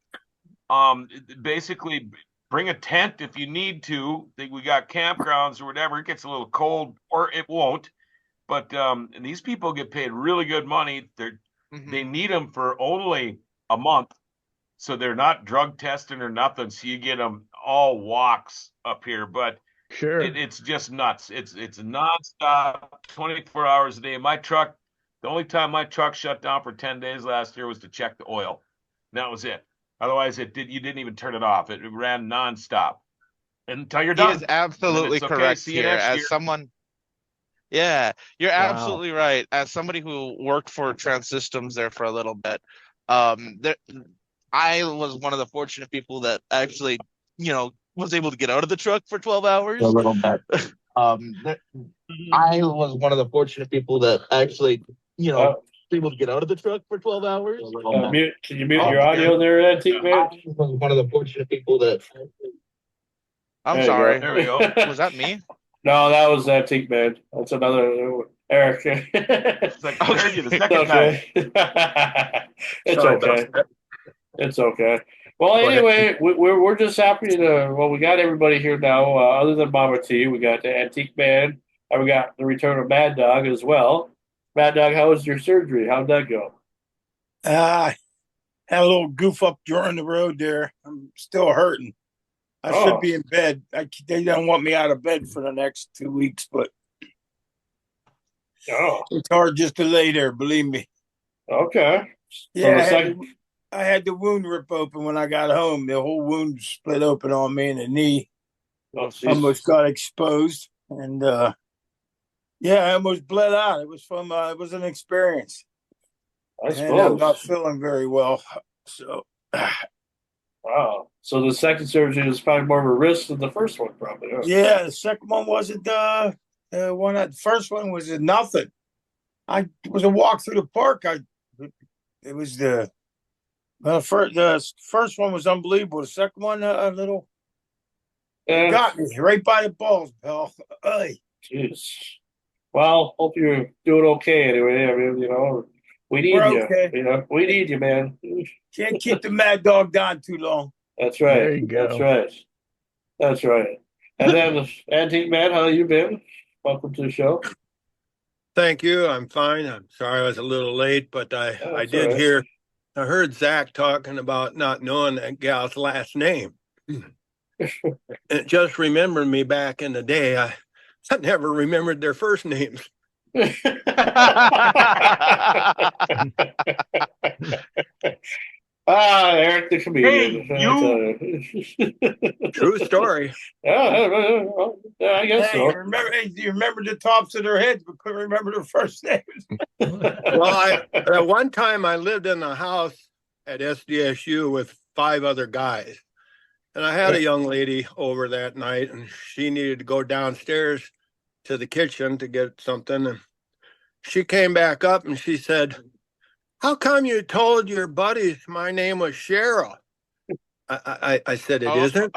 Basically bring a tent if you need to. We got campgrounds or whatever. It gets a little cold, or it won't. But and these people get paid really good money. They need them for only a month, so they're not drug testing or nothing. So you get them all walks up here, but Sure. it's just nuts. It's nonstop, 24 hours a day. The only time my truck shut down for 10 days last year was to check the oil. And that was it. Otherwise, you didn't even turn it off. It ran nonstop until you're He done. is absolutely it's okay, correct see you here. next As year. someone, yeah, you're Wow. absolutely right. As somebody who worked for Trans Systems there for a little bit, there, I was one of the fortunate people that actually, was able to get out of the truck for 12 hours. A little bit. I was one of the fortunate people that actually, Uh, able to get out of the truck for 12 hours. Can you mute your audio there, Antique Man? I was one of the fortunate people that. I'm There you sorry. go. There we go. Was that me? No, that was Antique Man. That's another Eric. It's like I heard you the second time. okay. It's Sorry okay. about that. It's okay. Well, Go ahead. anyway, we're just happy to. Well, we got everybody here now. Other than Mama T, we got the Antique Man, and we got the return of Mad Dog as well. Mad Dog, how was your surgery? How'd that go? Had a little goof up during the road there. I'm still hurting. I Oh. should be in bed. They don't want me out of bed for the next 2 weeks, but Oh, it's hard just to lay there. Believe me. okay. Yeah, the second- I had the wound rip open when I got home. The whole wound split open on me in the knee. Oh, Almost got exposed, and I almost bled out. It was an experience, I and I'm suppose. not feeling very well. So. Wow. So the second surgery is probably more of a risk than the first one, probably. Huh? Yeah, the second one wasn't the one. The first one was nothing. It was a walk through the park. It was the first one was unbelievable. The second one, a little got me right by the balls, pal. Jeez. Well, hope you're doing okay anyway. I mean, we need We're you. okay. We need you, man. Can't keep the mad dog down too long. That's right. There you go. That's right. That's right. And then, Antique Man, how you been? Welcome to the show. Thank you. I'm fine. I'm sorry I was a little late, but I that's did all right. hear, I heard Zach talking about not knowing that gal's last name. It just remembered me back in the day. I never remembered their first names. Eric the comedian. Hey, True story. Yeah, I guess Hey, so. you remember the tops of their heads, but couldn't remember their first names. Well, at one time I lived in a house at SDSU with 5 other guys. And I had a young lady over that night, and she needed to go downstairs to the kitchen to get something. And she came back up and she said, "How come you told your buddies my name was Cheryl?" I said, "It isn't."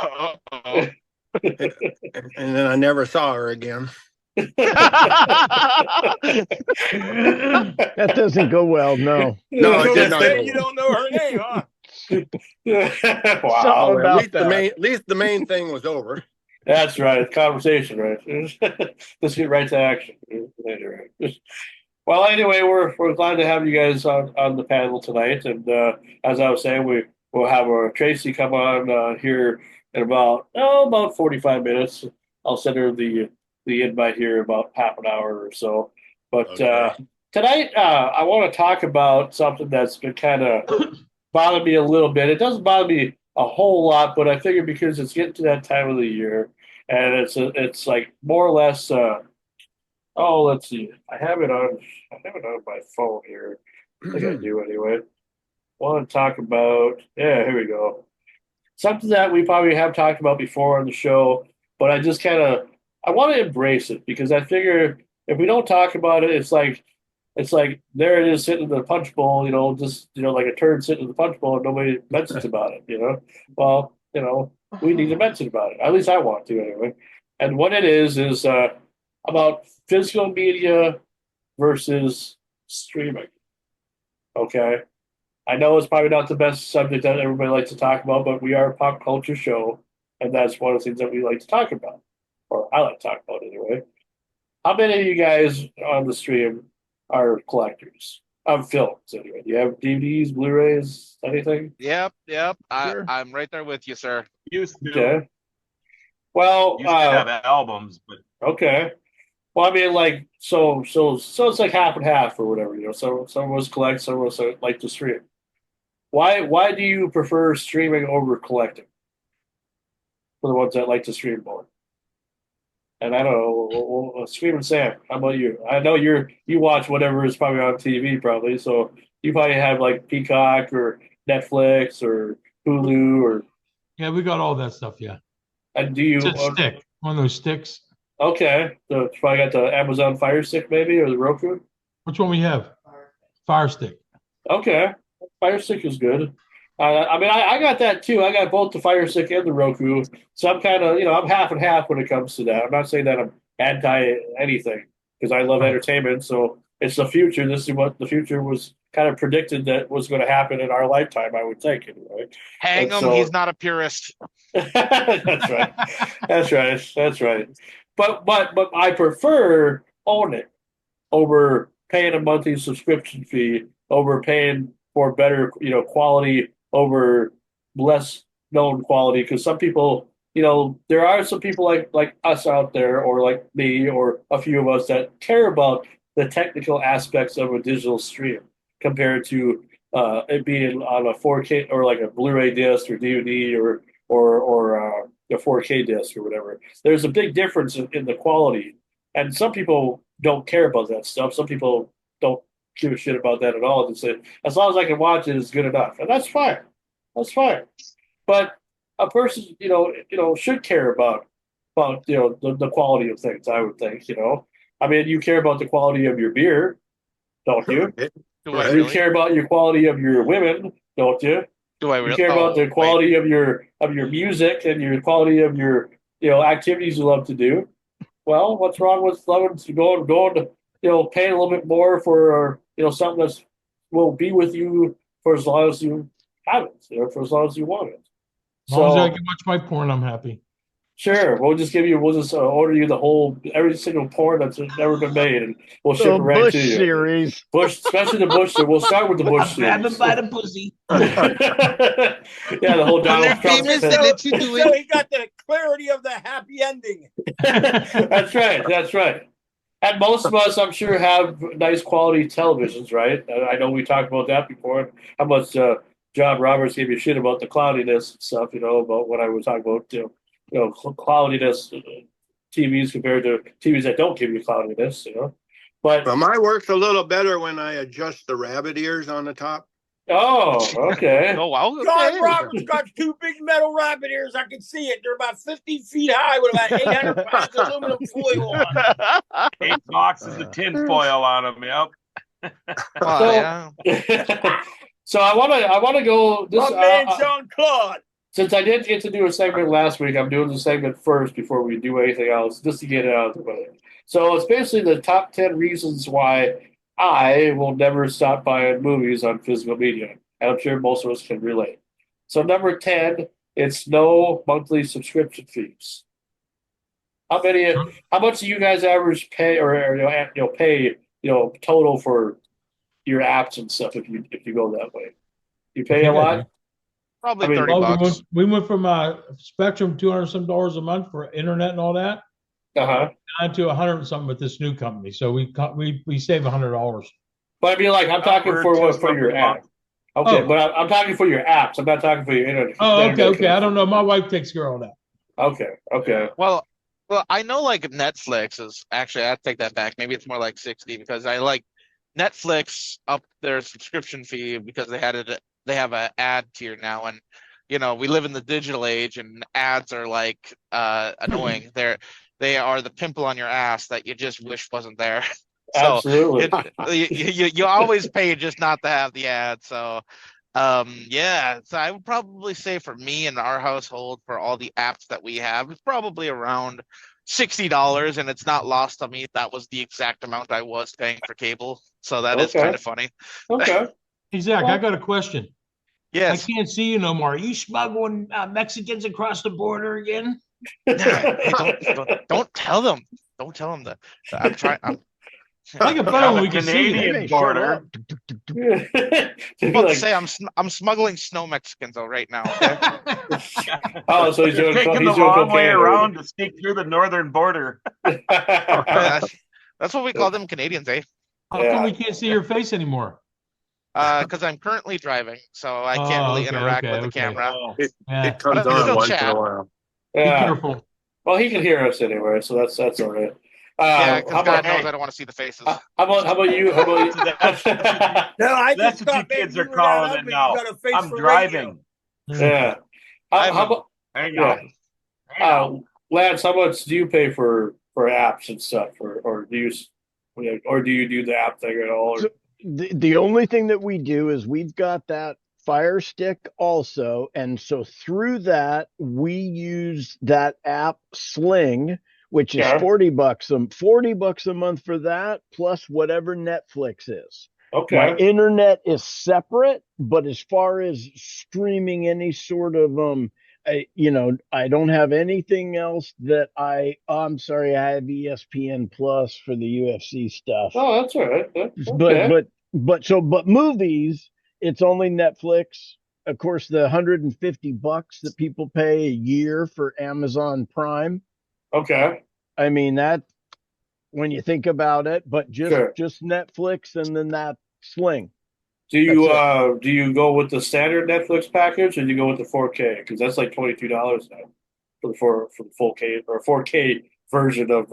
And then I never saw her again. That doesn't go well. No. No, it did not. You don't know her name, huh? Wow. Something about At least the main thing was over. That's right. Conversation, right? Let's get right to action. Well, anyway, we're glad to have you guys on the panel tonight. And as I was saying, we'll have Tracy come on here in about 45 minutes. I'll send her the invite here about half an hour or so. But Okay. tonight, I want to talk about something that's been kind of bothered me a little bit. It doesn't bother me a whole lot, but I figure because it's getting to that time of the year, and it's like more or less. Let's see. I have it on my phone here. I think I do anyway. Want to talk about? Yeah, here we go. Something that we probably have talked about before on the show, but I just kind of I want to embrace it because I figure if we don't talk about it, it's like there it is sitting in the punch bowl, just like a turd sitting in the punch bowl and nobody mentions about it. Well, we need to mention about it. At least I want to anyway. And what it is about physical media versus streaming. Okay. I know it's probably not the best subject that everybody likes to talk about, but we are a pop culture show, and that's one of the things that we like to talk about, or I like to talk about anyway. How many of you guys on the stream are collectors of films anyway? Do you have DVDs, Blu-rays, anything? Yep. Sure. I'm right there with you, sir. Used to. Okay. Well, Used to have albums, but okay. Well, I mean, like, so it's like half and half or whatever. Some of us collect, some of us like to stream. Why do you prefer streaming over collecting? For the ones that like to stream more. And I don't know, Screaming Sam, how about you? I know you watch whatever is probably on TV, probably. So you probably have like Peacock or Netflix or Hulu or. Yeah, we got all that stuff. Yeah, And do you? it's a stick, one of those sticks. Okay, so you probably got the Amazon Fire Stick maybe or the Roku. Which one we have? Fire stick. Okay, Fire Stick is good. I mean, I got that too. I got both the Fire Stick and the Roku. So I'm kind of, I'm half and half when it comes to that. I'm not saying that I'm anti anything because I love entertainment. So it's the future. This is what the future was kind of predicted that was going to happen in our lifetime, I would think, anyway. Hang And him. He's not a purist. That's right. That's right. That's right. But I prefer owning over paying a monthly subscription fee, over paying for better, quality over less known quality. Because some people, there are some people like us out there, or like me, or a few of us that care about the technical aspects of a digital stream compared to it being on a 4K or like a Blu-ray disc or DVD or a 4K disc or whatever. There's a big difference in the quality, and some people don't care about that stuff. Some people don't give a shit about that at all. They say as long as I can watch it, it's good enough, and that's fine. That's fine. But a person, should care about the quality of things. I would think. I mean, you care about the quality of your beer, don't you? Do I You really? care about your quality of your women, don't you? Do I You really? care about the Wait. quality of your music and your quality of your activities you love to do. Well, what's wrong with loving to going to paying a little bit more for something that's will be with you for as long as you have it, for as long as you want it. As long as I So can watch my porn, I'm happy. sure, we'll just order you every single porn that's ever been made, and we'll ship The it right Bush to you. series. Bush, especially the Bush. We'll start with the Bush series. the pussy. Yeah, the whole When they're Donald Trump. famous, they let you do So it. he got the clarity of the happy ending. That's right. That's right. And most of us, I'm sure, have nice quality televisions, right? I know we talked about that before. How much John Roberts gave you shit about the cloudiness and stuff, about what I was talking about, cloudiness TVs compared to TVs that don't give you cloudiness. But Well, mine works a little better when I adjust the rabbit ears on the top. okay. Oh wow. John Okay. Roberts got two big metal rabbit ears. I can see it. They're about 50 feet high with about 800 pounds of aluminum foil on. 8 boxes of tinfoil on them. Yep. Oh, yeah. So I want to go this. My man Jean Claude. Since I didn't get to do a segment last week, I'm doing the segment first before we do anything else, just to get it out of the way. So it's basically the top 10 reasons why I will never stop buying movies on physical media. And I'm sure most of us can relate. So number 10, it's no monthly subscription fees. How much do you guys average pay or pay, total for your apps and stuff if you go that way? You pay a lot? Probably I mean, 30 Well, bucks. we went from Spectrum $200 some a month for internet and all that Uh-huh. down to 100 and something with this new company. So we save $100. But I mean, like, I'm talking for your app. Okay, Oh. but I'm talking for your apps. I'm not talking for your internet. Oh, internet okay. I don't know. My wife takes care of all that. Okay. Well, I know like Netflix is actually, I take that back. Maybe it's more like 60 because I like Netflix up their subscription fee because they have an ad tier now, and we live in the digital age and ads are like annoying. they are the pimple on your ass that you just wish wasn't there. So Absolutely. you always pay just not to have the ad. So yeah, so I would probably say for me in our household, for all the apps that we have, it's probably around $60, and it's not lost on me that was the exact amount I was paying for cable. So that is kind of funny. Okay. Hey, Zach, I got a question. I Yes. can't see you no more. Are you smuggling Mexicans across the border again? Hey, don't tell them. Don't tell them that. I'm trying. Make it better when we can see you. They Canadian may show border. up. Well, to say I'm smuggling snow Mexicans out right now. Okay? Oh, so he's doing Taking the he's doing long way cocaine. around to sneak through the northern border. That's what we call them Canadians, eh? How come we can't see your face anymore? Because I'm currently driving, so I can't really interact with the camera. Yeah. It comes But we on still once in chat. a while. Be Yeah. careful. Well, he can hear us anyway, so that's all right. Yeah, How because God about knows I don't want to see the faces. how about you? How about you? No, I That's just what you thought maybe kids you are were that calling it ugly, now. you got a face I'm for driving. Yeah. How about Hang yeah. on. Hang on. Lance? How much do you pay for apps and stuff, or do you do the app thing at all? Or? So the only thing that we do is we've got that Fire Stick also, and so through that we use that app Sling, which is Yeah. $40 a month for that, plus whatever Netflix is. Okay. My internet is separate, but as far as streaming any sort of I don't have anything else that I'm sorry, I have ESPN Plus for the UFC stuff. Oh, that's all right. Yeah. Okay. But movies, it's only Netflix. Of course, the $150 that people pay a year for Amazon Prime. Okay. I mean that when you think about it, but Sure. just Netflix and then that Sling. Do you That's do you go with the standard Netflix package, or do you go with the 4K? Because that's like $22 now for the full K or 4K version of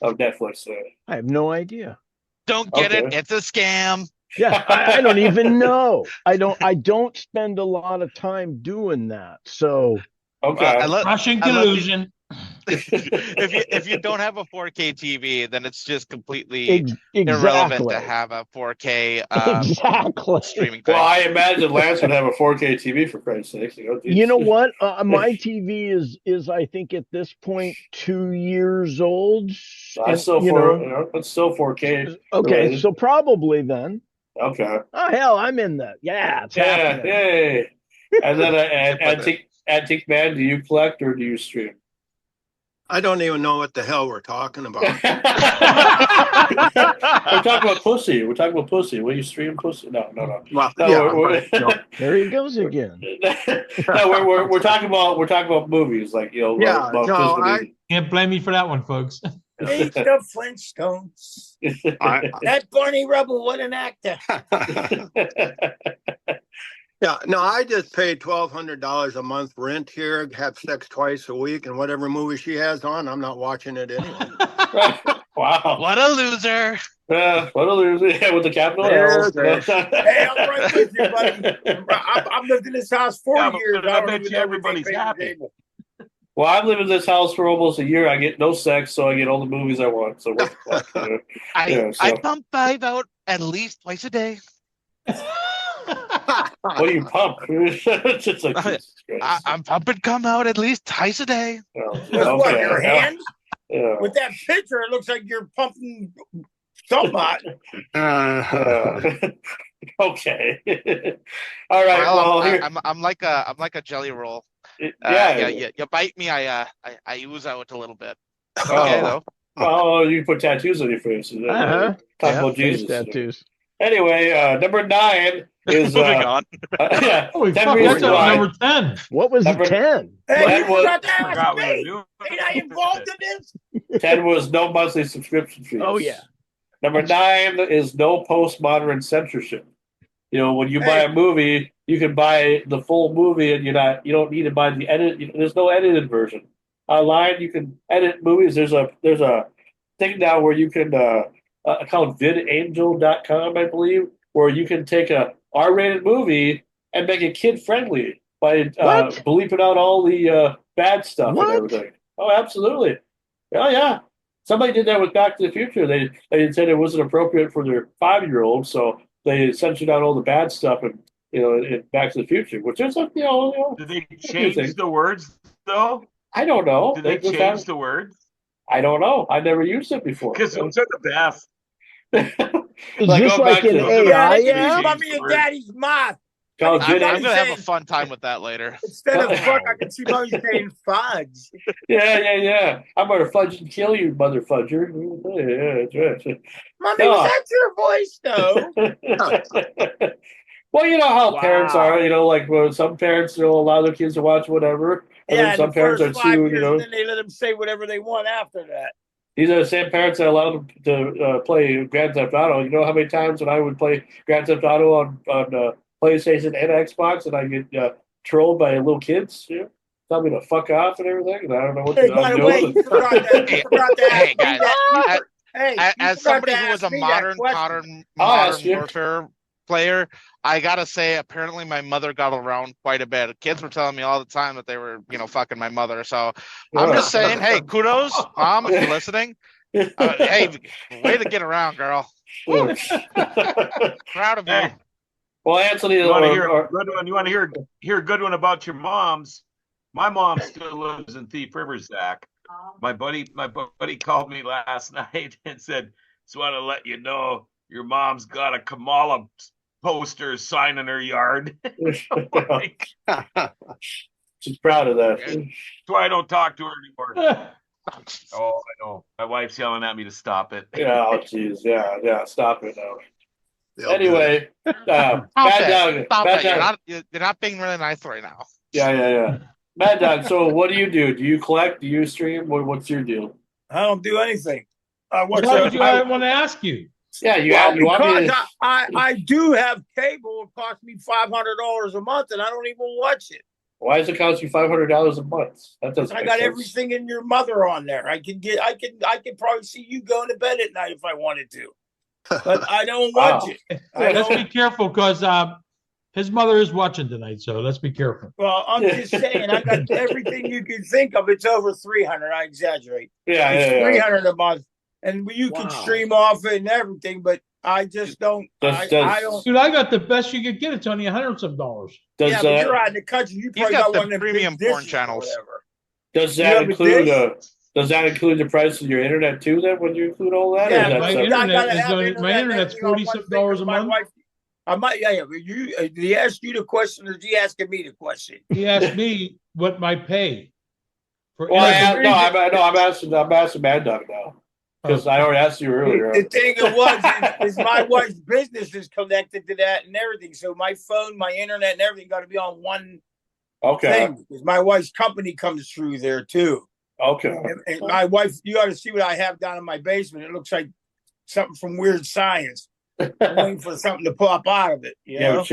Netflix. I have no idea. Don't get it. Okay. It's a scam. Yeah, I don't even know. I don't spend a lot of time doing that. So Okay. Russian I love collusion. if you don't have a 4K TV, then it's just completely irrelevant exactly. to have a 4K Exactly. streaming thing. Well, I imagine Lance would have a 4K TV for Christ's sake. You know what? My TV is I think at this point 2 years old. That's still that's still 4K. Okay, related. so probably then. Okay. Oh hell, I'm in that. Yeah, it's Yeah. happening. Yay. And then Antique Man, do you collect or do you stream? I don't even know what the hell we're talking about. We're talking about pussy. We're talking about pussy. Will you stream pussy? No. Well, No, yeah, we're- but, no. There he goes again. No, we're talking about movies, like Yeah, about no, physical I- media. Can't blame me for that one, folks. Ain't the Flintstones. That Barney Rubble, what an actor. Yeah, no, I just pay $1,200 a month rent here, have sex twice a week, and whatever movie she has on, I'm not watching it anyway. Wow. What a loser. What a loser. Yeah, with the capital There L. it is. Hey, I'm right with you, buddy. I've lived in this house 4 Yeah, but years. I don't bet even you know everybody's everything happy. table. Well, I've lived in this house for almost a year. I get no sex, so I get all the movies I want. So what the fuck? Yeah, so. I pump 5 out at least twice a day. What do you pump? It's just like, Jesus Christ. I'm pumping come out at least twice a day. Oh, With what, your yeah. hand? Yeah. With that picture, it looks like you're pumping something out. Okay. All right. Well, Well, here. I'm like a jelly roll. Yeah. You bite me, I ooze out a little bit. It's Oh. okay though. Oh, you put tattoos on your face. Uh-huh. Talk Yeah. about Face Jesus. tattoos. Anyway, number 9 is Moving on. yeah. Holy 10 fuck, reasons that's at why. number 10. What was Number- 10? Hey, That you was- forgot to Forgot ask we were me. doing Ain't I involved in this? 10 was no monthly subscription fees. Oh yeah. Number 9 is no postmodern censorship. You know, when you buy a movie, you can buy the full movie, and you don't need to buy the edit. There's no edited version. Online, you can edit movies. There's a thing now where you can account vidangel.com, I believe, where you can take a R-rated movie and make it kid-friendly by What? bleeping out all the bad stuff What? and everything. Oh, absolutely. Oh yeah, somebody did that with Back to the Future. They said it wasn't appropriate for their 5-year-old, so they censored out all the bad stuff and in Back to the Future, which is Did they a few change things. the words though? I don't know. Did they just change the words? I don't know. I never used it before. Because those are the best. Is Like this going like back an to AI Daddy, app? mommy and daddy's mouth. Call I I'm, can Jenny. I'm see gonna have a saying, fun time with that later. instead of fuck, I can see mommy saying fudge. Yeah. I'm gonna fudge and kill you, mother fudger. Yeah, that's right. Mommy, was that your voice though? Well, you know how parents Wow. are, like when some parents allow their kids to watch whatever, and Yeah, then in some the parents first are 5 too, years, and then they let them say whatever they want after that. these are the same parents that allow them to play Grand Theft Auto. You know how many times when I would play Grand Theft Auto on PlayStation and Xbox, and I get trolled by little kids, tell me to fuck off and everything, and I don't know what Hey, I'm by the doing. way, you forgot that. You Hey, forgot to ask hey me guys, that. as, You as forgot to somebody who was ask a me that modern question. I'll ask you. warfare player, I gotta say, apparently my mother got around quite a bit. Kids were telling me all the time that they were, fucking my mother. So I'm just saying, hey, kudos, mom, if you're listening. Hey, way to get around, girl. Woo! Proud of you. Hey, Well, Anthony, you want to hear a good one? You want to hear a good one about your moms? My mom still lives in Thief River, Zach. My buddy called me last night and said, "Just want to let you know your mom's got a Kamala poster sign in her yard." Like, she's proud of that. that's why I don't talk to her anymore. Oh, I know. My wife's yelling at me to stop it. Yeah, oh, jeez, yeah. Stop it now. They'll Anyway, Stop Mad it. Dog, Stop Mad it. You're Dog. not being really nice right now. Yeah. Mad Dog. So, what do you do? Do you collect? Do you stream? What's your deal? I don't do anything. What's Why up? would I want to ask you? Yeah, you want me Because to? I do have cable. It costs me $500 a month, and I don't even watch it. Why does it cost you $500 a month? That doesn't. I make got sense. everything in your mother on there. I could probably see you going to bed at night if I wanted to, but I don't watch it. Let's be careful because his mother is watching tonight, so let's be careful. Well, I'm just saying, I got everything you can think of. It's over 300. I exaggerate. It's 300 a month, and you can stream off it and everything. But I just don't. I don't. Dude, I got the best you could get. It's only $100 some. Does, yeah, but you're out in the country. You probably got one of them premium big porn dishes channels. or whatever. Does that include does that include the price of your internet too? Then when you include all that, Yeah, or is that my internet's $40 some a month. Wife, I might. Yeah. Did he ask you the question, or is he asking me the question? He asked me what my pay. I'm asking Mad Dog now because I already asked you earlier. The thing is my wife's business is connected to that and everything. So my phone, my internet, and everything got to be on one thing because my wife's company comes through there too. Okay. And my wife, you ought to see what I have down in my basement. It looks like something from Weird Science. I'm waiting for something to pop out of it. You have a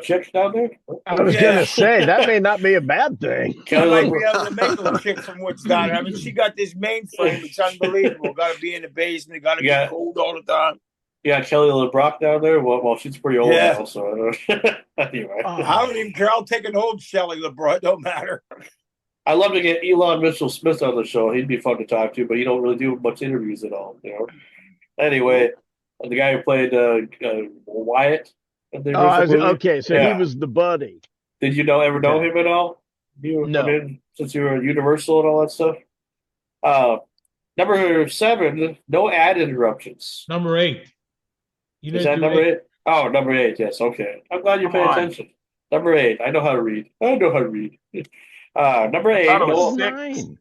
chick down there? I was going to say, that may not be a bad thing. I might be able to make a chick from what's down there. I mean, she got this mainframe. It's unbelievable. Got to be in the basement. Got to be cold all the time. Yeah, Kelly LeBrock down there. Well, she's pretty old now, so anyway. I don't even care. I'll take an old Shelly LeBrock. Don't matter. I'd love to get Elon Mitchell Smith on the show. He'd be fun to talk to, but he don't really do much interviews at all. Anyway, the guy who played Wyatt. Okay, so he was the buddy. Did you ever know him at all? No. Since you were at Universal and all that stuff. Number 7, no ad interruptions. Number 8. Is that number 8? Oh, number 8. Yes. Okay. I'm glad you paid attention. Number 8. I know how to read. Number 8.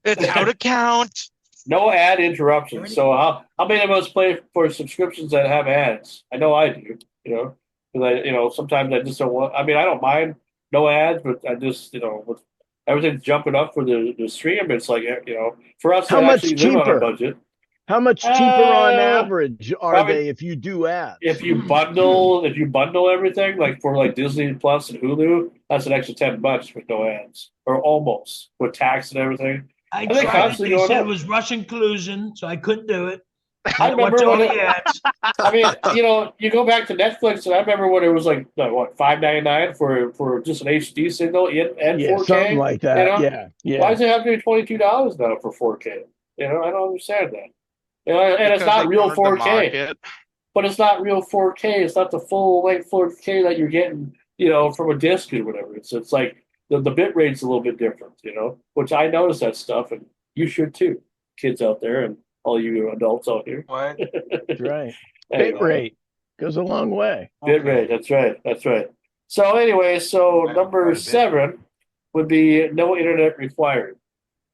It's out of count. No ad interruptions. So how many of us play for subscriptions that have ads? I know I do. Because sometimes I just don't want. I mean, I don't mind no ads, but I just with everything's jumping up for the stream. It's like for us, how much cheaper? On a budget. How much cheaper on average are they if you do ads? If you bundle everything, like for Disney Plus and Hulu, that's an extra $10 with no ads, or almost with tax and everything. I tried it. They said it was Russian collusion, so I couldn't do it. I remember when I mean, you go back to Netflix, and I remember when it was $5.99 for just an HD signal and 4K, something like that. Yeah. Why does it have to be $22 now for 4K? You know, I don't understand that. You know, and it's Because they not real cornered the 4K, market. but it's not real 4K. It's not the full length 4K that you're getting, you know, from a disc or whatever. It's like the bit rate's a little bit different, you know, which I notice that stuff, and you should too, kids out there and all you adults out here. What? That's right. Anyway, Bit rate goes a long way. bit rate. That's right. That's right. So anyway, so Quite number a bit. 7 would be no internet required.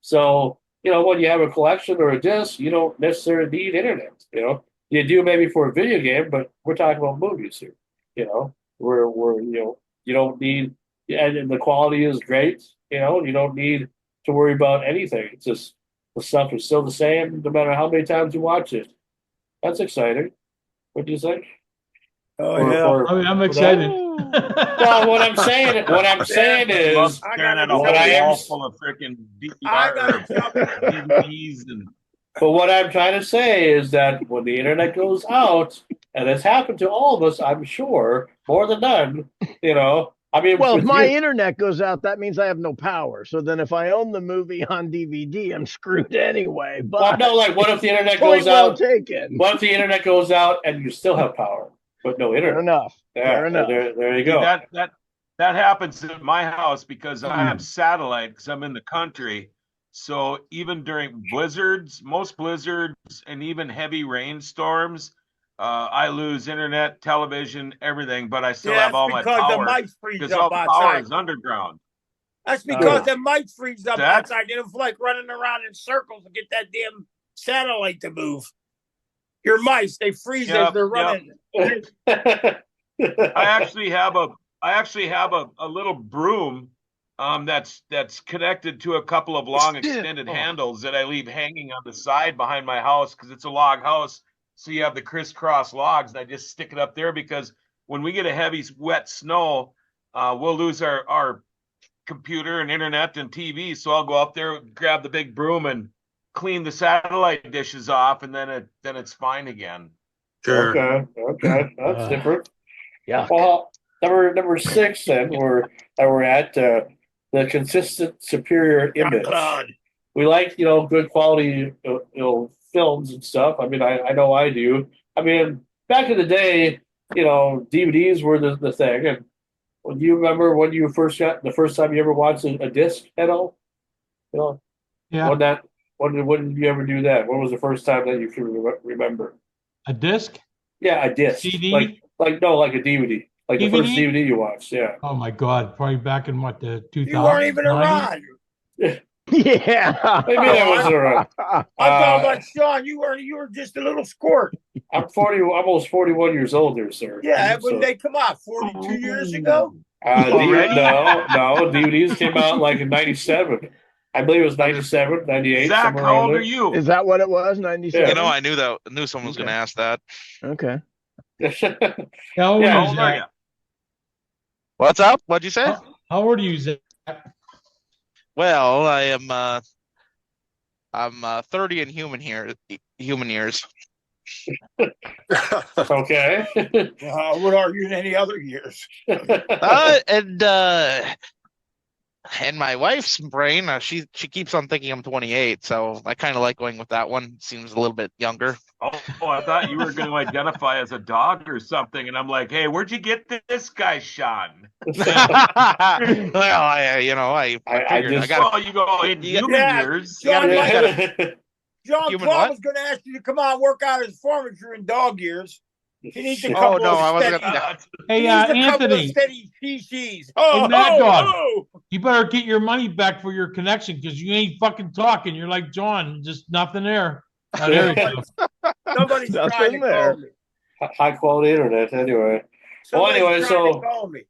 So, you know, when you have a collection or a disc, you don't necessarily need internet. You know, you do maybe for a video game, but we're talking about movies here. You know, we're you know, you don't need, and the quality is great. You know, you don't need to worry about anything. It's just the stuff is still the same no matter how many times you watch it. That's exciting. What do you think? Oh yeah. I mean, I'm excited. Well, what I'm saying is, I Staring gotta at a whole what I am- wall full of freaking I DVR gotta or DVDs and but what I'm trying to say is that when the internet goes out, and it's happened to all of us, I'm sure, more than none, you know. I mean, Well, if with my you, internet goes out, that means I have no power. So then if I own the movie on DVD, I'm screwed anyway. But well, no, like, what if the internet point goes well out? taken. What if the internet goes out and you still have power, but no Fair internet? enough. Yeah, Fair enough. there you see, go. that happens at my house because I have satellite because I'm in the country. So even during blizzards, most blizzards, and even heavy rainstorms, I lose internet, television, everything, but I still Yeah, have all that's my because the power mics freeze because all up the power outside. is underground. That's because the mics freeze up That- outside. They don't feel like running around in circles to get that damn satellite to move. Your mice, they freeze as they're running. I actually have a little broom that's connected to a couple of long extended handles that I leave hanging on the side behind my house because it's a log house. So you have the crisscross logs, and I just stick it up there because when we get a heavy wet snow, we'll lose our computer and internet and TV. So I'll go up there, grab the big broom, and clean the satellite dishes off, and then it's fine again. Sure. Okay, that's different. Yeah. Well, number 6 then we're at the consistent superior image. We like, you know, good quality you know, films and stuff. I mean, I know I do. I mean, back in the day, you know, DVDs were the thing. And when you remember when you first got the first time you ever watched a disc at all, you know, Yeah. when did you ever do that? When was the first time that you can remember? A disc? Yeah, a disc. CD? Like no, like a DVD. Like the first DVD you watched, yeah. Oh my God! Probably back in what, the 2000s? You weren't even around. Yeah. Maybe I wasn't around. I'm talking about Sean. You were just a little squirt. I'm almost 41 years old here, sir. Yeah, So, when they come out 42 years ago. Already? No, DVDs came out like in 97. I believe it was 97, 98. Zach, somewhere how around old there. are you? Is that what it was? 97? You know, I knew someone was going to ask that. Okay. How old Yeah, are How you, old are Zach? you? What's up? What'd you say? How old are you, Zach? Well, I'm 30 in human years. Okay. What are you in any other years? And my wife's brain, she keeps on thinking I'm 28, so I kind of like going with that one. Seems a little bit younger. Oh, I thought you were going to identify as a dog or something, and I'm like, hey, where'd you get this guy, Sean? Well, I figured just- got Well, you go in human years. John, you gotta- John Human Claude what? was going to ask you to come out and work out his furniture in dog years. He needs a Oh couple no, I of wasn't steady. gonna. Hey, He needs a couple of Anthony, steady PCs. Hey, Mad Dog. oh. you better get your money back for your connection because you ain't fucking talking. You're like John, just nothing there. Oh, there you go. Somebody's Nothing trying to there. call me. High quality internet, anyway. Somebody's anyway, trying so- to call me.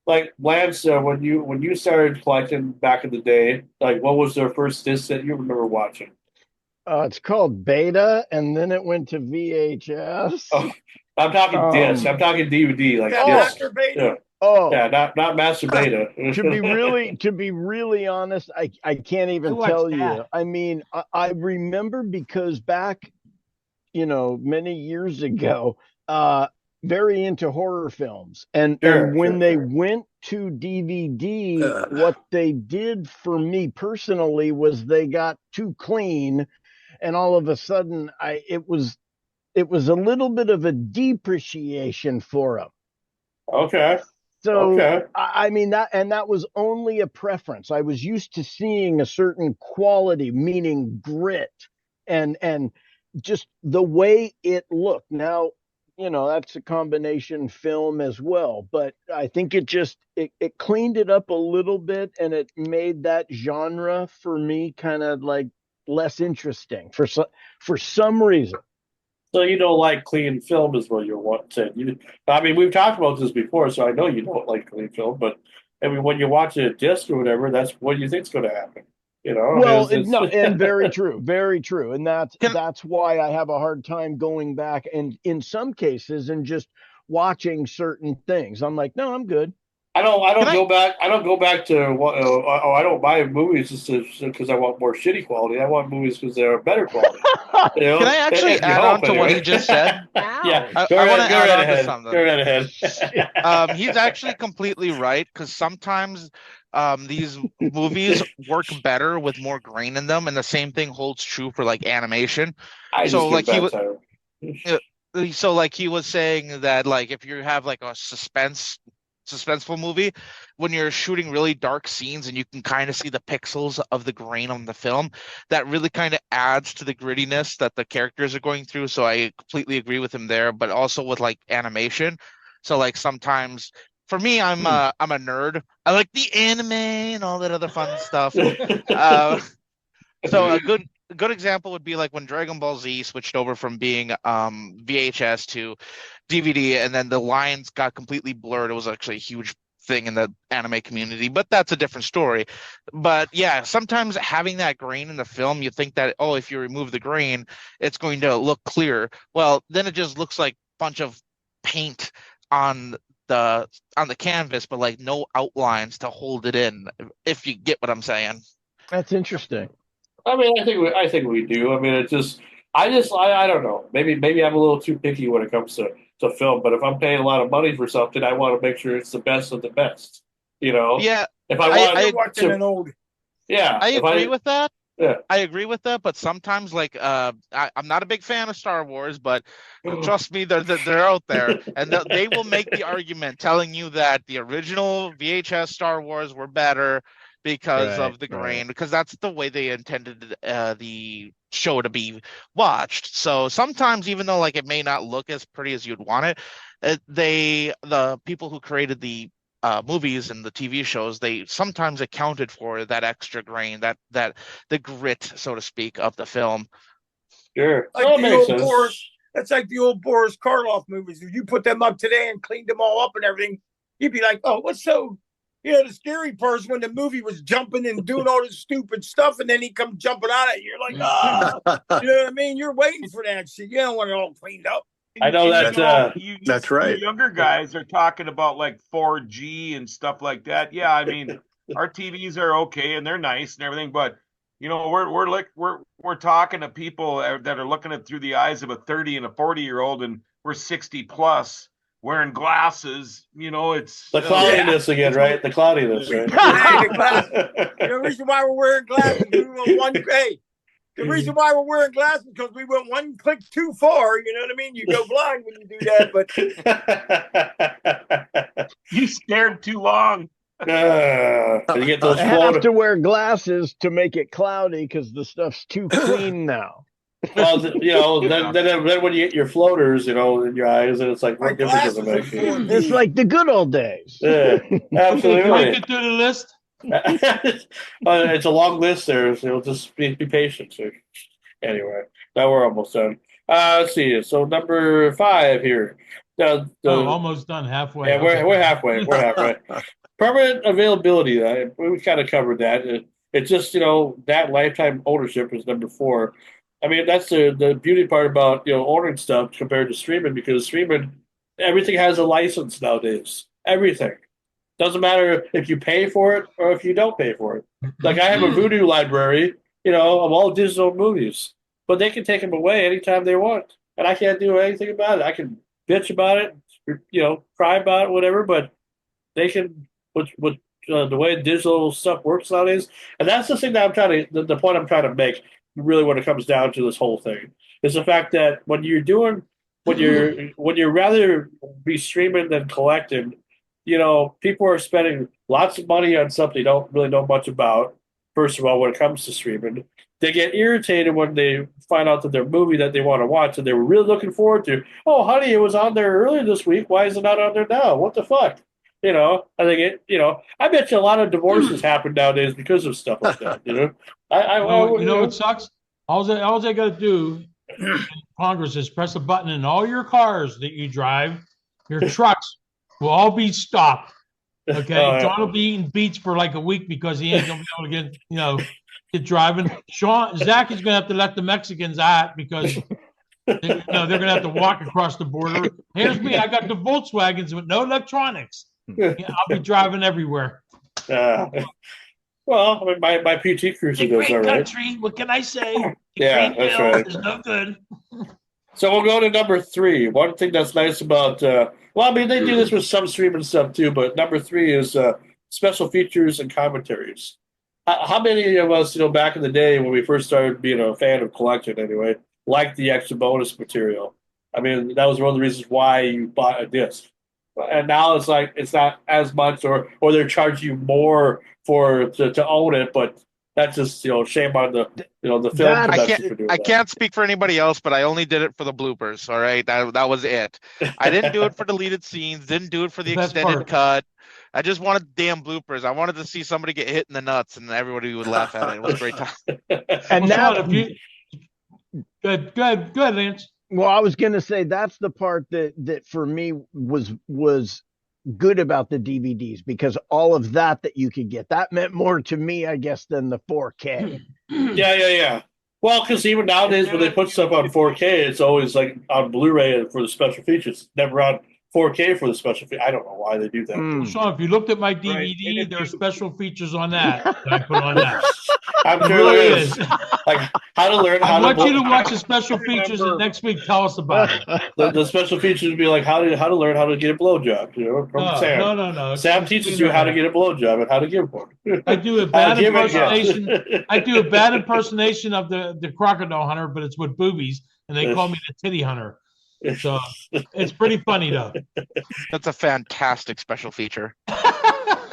Like Lance, when you started collecting back in the day, like what was the first disc that you remember watching? It's called Beta, and then it went to VHS. Oh, I'm talking disc. I'm talking DVD. Like That disc. masturbating? Yeah, Oh, yeah, not Master Beta. to be really honest, I can't even watched tell that. you. I mean, I remember because back, many years ago, very into horror films, and when they went to DVD, what they did for me personally was they got too clean, and all of a sudden it was a little bit of a depreciation for them. Okay. So okay. I mean that was only a preference. I was used to seeing a certain quality, meaning grit and just the way it looked. Now, that's a combination film as well, but I think it cleaned it up a little bit, and it made that genre for me kind of like less interesting for some reason. So you don't like clean film is what you're saying. I mean, we've talked about this before, so I know you don't like clean film, but I mean, when you watch a disc or whatever, that's what you think's going to happen. Well, no, and very true, and that's why I have a hard time going back and in some cases and just watching certain things. I'm like, no, I'm good. I don't go back. I don't go back to I don't buy movies just because I want more shitty quality. I want movies because they're better quality. Can I actually add on to what he just said? Yeah, I want to add on to something. Go right ahead. He's actually completely right, because sometimes these movies work better with more grain in them, and the same thing holds true for like animation. So like he was saying that, like, if you have like a suspenseful movie, when you're shooting really dark scenes and you can kind of see the pixels of the grain on the film, that really kind of adds to the grittiness that the characters are going through. So I completely agree with him there, but also with like animation. So like sometimes for me, I'm a nerd. I like the anime and all that other fun stuff. So a good example would be like when Dragon Ball Z switched over from being VHS to DVD, and then the lines got completely blurred. It was actually a huge thing in the anime community, but that's a different story. But yeah, sometimes having that grain in the film, you think that, oh, if you remove the grain, it's going to look clear. Well, then it just looks like a bunch of paint on the canvas, but like no outlines to hold it in, if you get what I'm saying. That's interesting. I mean, I think we do. I mean, I don't know. Maybe I'm a little too picky when it comes to film, but if I'm paying a lot of money for something, I want to make sure it's the best of the best. Yeah. If I watching an old. Yeah. I agree with that. Yeah. I agree with that, but sometimes, like, I'm not a big fan of Star Wars, but trust me, they're out there, and they will make the argument telling you that the original VHS Star Wars were better because of the grain, because that's the way they intended the show to be watched. So sometimes, even though like it may not look as pretty as you'd want it, the people who created the movies and the TV shows, they sometimes accounted for that extra grain, that the grit, so to speak, of the film. Sure, like the old Boris, that's like the old Boris Karloff movies. If you put them up today and cleaned them all up and everything, you'd be like, oh, what's so the scary person when the movie was jumping and doing all this stupid stuff, and then he comes jumping out at you. You're like, you know what I mean? You're waiting for that shit. You don't want it all cleaned up. I know that. That's right. Younger guys are talking about like 4G and stuff like that. Yeah, I mean, our TVs are okay and they're nice and everything, but we're talking to people that are looking at through the eyes of a 30 and a 40-year-old, and we're 60 plus. Wearing glasses, it's the cloudiness again, right? The cloudiness, right? The reason why we're wearing glasses, we went one day. The reason why we're wearing glasses because we went one click too far. You know what I mean? You go blind when you do that, but you stared too long. You get those. I have to wear glasses to make it cloudy because the stuff's too clean now. Well, then when you get your floaters, in your eyes, and it's like, what difference does it make? It's like the good old days. Yeah, absolutely. Can I get through the list? It's a long list there, so just be patient. So, anyway, now we're almost done. Let's see. So number 5 here. Almost done, halfway. Yeah, we're halfway. We're halfway. Permanent availability. We kind of covered that. It's just that lifetime ownership is number 4. I mean, that's the beauty part about ordering stuff compared to streaming, because streaming, everything has a license nowadays. Everything. Doesn't matter if you pay for it or if you don't pay for it. Like I have a Voodoo library, of all digital movies, but they can take them away anytime they want, and I can't do anything about it. I can bitch about it, cry about it, whatever, but they can. The way digital stuff works nowadays, and that's the thing that the point I'm trying to make. really what it comes down to this whole thing is the fact that when you're rather be streaming than collecting, people are spending lots of money on something they don't really know much about. First of all, when it comes to streaming, they get irritated when they find out that their movie that they want to watch and they were really looking forward to, oh, honey, it was on there earlier this week. Why is it not on there now? What the fuck? I think I bet you a lot of divorces happen nowadays because of stuff like that. What sucks? All they got to do in Congress is press a button, and all your cars that you drive, your trucks, will all be stopped. Okay, John will be eating beets for like a week because he ain't gonna be able to get driving. Zach is gonna have to let the Mexicans out because they're gonna have to walk across the border. Here's me, I got the Volkswagens with no electronics. I'll be driving everywhere. Well, I mean, my PT cruiser goes all right. Country, what can I say? Yeah, that's right. Is no good. So we'll go to number 3. One thing that's nice about, they do this with some streaming stuff too, but number 3 is special features and commentaries. How many of us, back in the day when we first started being a fan of collecting anyway, liked the extra bonus material? I mean, that was one of the reasons why you bought a disc. And now it's like it's not as much, or they're charging you more to own it, but that's just shame on the the film production for doing I can't speak for anybody else, but I only did it for the bloopers. All right, that was it. I didn't do it for deleted scenes. Didn't do it for the extended cut. I just wanted damn bloopers. I wanted to see somebody get hit in the nuts, and everybody would laugh at it. It was a great time. And now, good, Lance. Well, I was going to say that's the part that for me was good about the DVDs, because all of that you could get, that meant more to me, I guess, than the 4K. Yeah. Well, because even nowadays when they put stuff on 4K, it's always like on Blu-ray for the special features, never on 4K for the special features. I don't know why they do that. Sean, if you looked at my DVD, there are special features on that I put on that. I'm sure there is. Like how to learn how I want you to watch the special features, and next week tell us about it. The special features would be like how to learn how to get a blowjob. From Sam. No. Sam teaches you how to get a blowjob and how to give one. I do a bad impersonation. I do a bad impersonation of the crocodile hunter, but it's with boobies, and they call me the titty hunter. So it's pretty funny though. That's a fantastic special feature.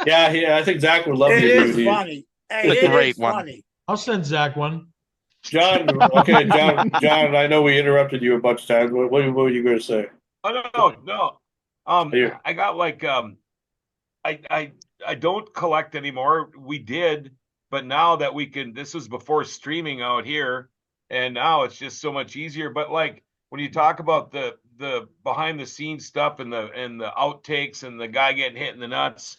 Yeah, I think Zach would love it. It is funny. Hey, it's a great one. Funny. I'll send Zach one. John, John, I know we interrupted you a bunch of times. What were you going to say? Oh no. I got like I don't collect anymore. We did, but now that we can, this was before streaming out here, and now it's just so much easier. But like when you talk about the behind the scenes stuff and the outtakes and the guy getting hit in the nuts,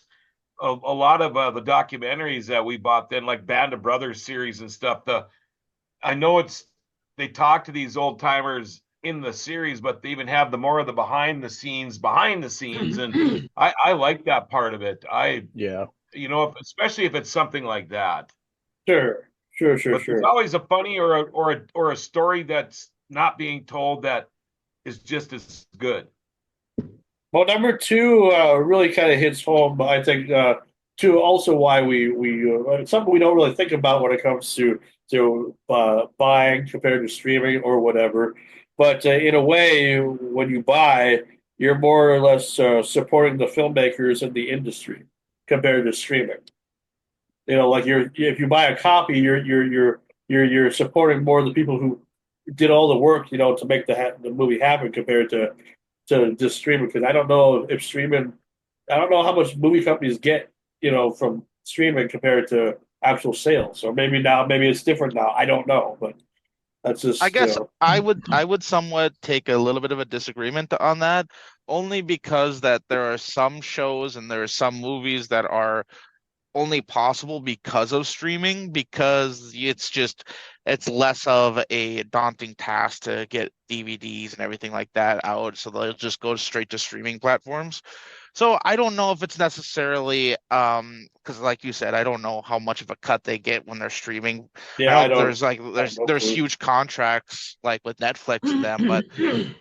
a lot of the documentaries that we bought then, like Band of Brothers series and stuff. I know they talk to these old timers in the series, but they even have the more of the behind the scenes, and I like that part of it. Especially if it's something like that. Sure. It's always a funny or a story that's not being told that is just as good. Well, number 2 really kind of hits home, I think, to also why we something we don't really think about when it comes to buying compared to streaming or whatever. But in a way, when you buy, you're more or less supporting the filmmakers and the industry compared to streaming. Like if you buy a copy, you're supporting more the people who did all the work, to make the movie happen compared to just streaming. Because I don't know if streaming, I don't know how much movie companies get, from streaming compared to actual sales. Or maybe it's different now. I don't know, but that's just. I guess I would somewhat take a little bit of a disagreement on that, only because that there are some shows and there are some movies that are only possible because of streaming, because it's less of a daunting task to get DVDs and everything like that out, so they'll just go straight to streaming platforms. So I don't know if it's necessarily because like you said, I don't know how much of a cut they get when they're streaming. Yeah, there's huge contracts like with Netflix and them, but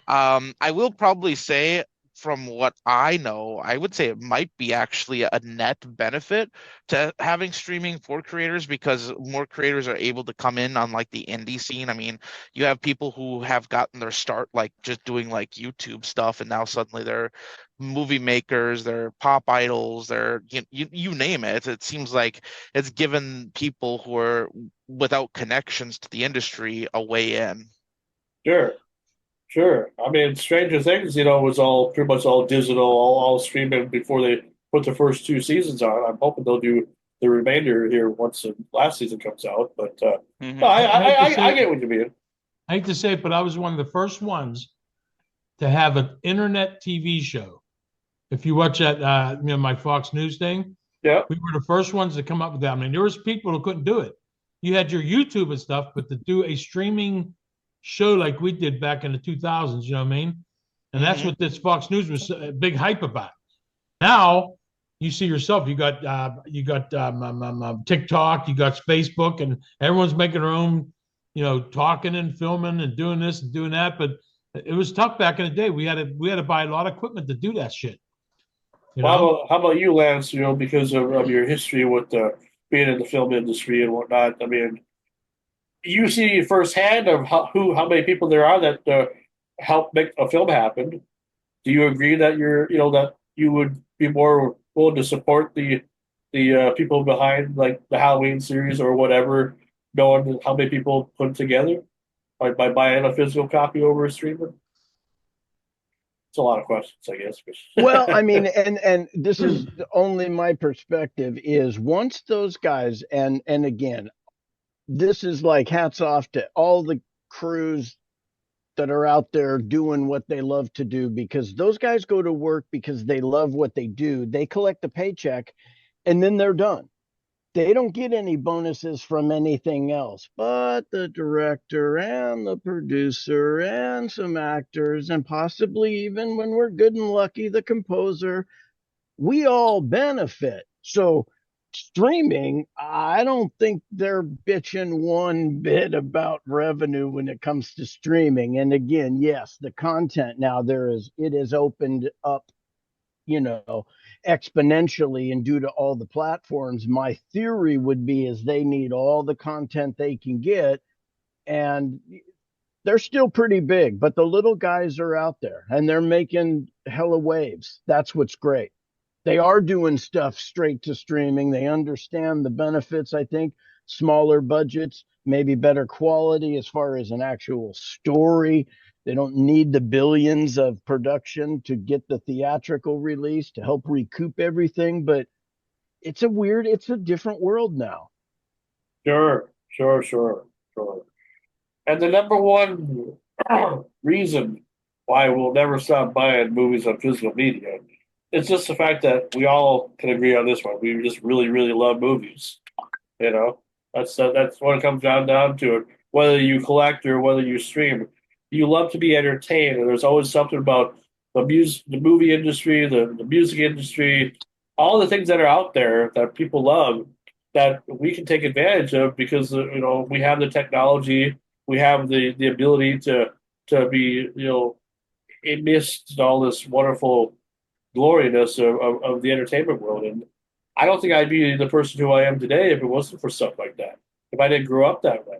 I will probably say from what I know, I would say it might be actually a net benefit to having streaming for creators, because more creators are able to come in on like the indie scene. I mean, you have people who have gotten their start like just doing like YouTube stuff, and now suddenly they're movie makers, they're pop idols, they're you name it. It seems like it's given people who are without connections to the industry a way in. Sure. Sure. I mean, Stranger Things, was all pretty much all digital, all streaming before they put the first two seasons on. I'm hoping they'll do the remainder here once the last season comes out. But no, I get what you mean. I hate to say it, but I was one of the first ones to have an internet TV show. If you watch that, my Fox News thing, yeah, we were the first ones to come up with that. I mean, there was people who couldn't do it. You had your YouTube and stuff, but to do a streaming show like we did back in the 2000s, you know what I mean? And that's what this Fox News was a big hype about. Now you see yourself, you got TikTok, you got Facebook, and everyone's making their own, talking and filming and doing this and doing that. But it was tough back in the day. We had to buy a lot of equipment to do that shit. How about you, Lance? Because of your history with being in the film industry and whatnot. I mean, you see firsthand of how many people there are that help make a film happen. Do you agree that that you would be more willing to support the people behind like the Halloween series or whatever, knowing how many people put it together by buying a physical copy over a streamer? It's a lot of questions, I guess. Well, I mean, and this is only my perspective, is once those guys, and again, this is like hats off to all the crews that are out there doing what they love to do, because those guys go to work because they love what they do. They collect a paycheck and then they're done. They don't get any bonuses from anything else, but the director and the producer and some actors, and possibly even when we're good and lucky, the composer, we all benefit. So streaming, I don't think they're bitching one bit about revenue when it comes to streaming. And again, yes, the content now it has opened up, exponentially, and due to all the platforms. My theory would be is they need all the content they can get, and they're still pretty big, but the little guys are out there and they're making hella waves. That's what's great. They are doing stuff straight to streaming. They understand the benefits, I think. Smaller budgets, maybe better quality as far as an actual story. They don't need the billions of production to get the theatrical release to help recoup everything. But it's a different world now. Sure. And the number one reason why we'll never stop buying movies on physical media, it's just the fact that we all can agree on this one. We just really, really love movies. That's what it comes down to it. Whether you collect or whether you stream, you love to be entertained, and there's always something about the movie industry, the music industry, all the things that are out there that people love that we can take advantage of because we have the technology, we have the ability to be amidst all this wonderful gloriness of the entertainment world. And I don't think I'd be the person who I am today if it wasn't for stuff like that. If I didn't grow up that way,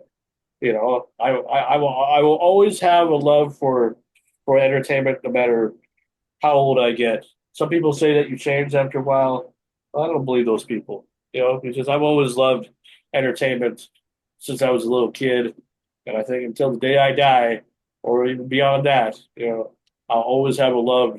I will always have a love for entertainment, no matter how old I get. Some people say that you change after a while. I don't believe those people, because I've always loved entertainment since I was a little kid, and I think until the day I die, or even beyond that, I'll always have a love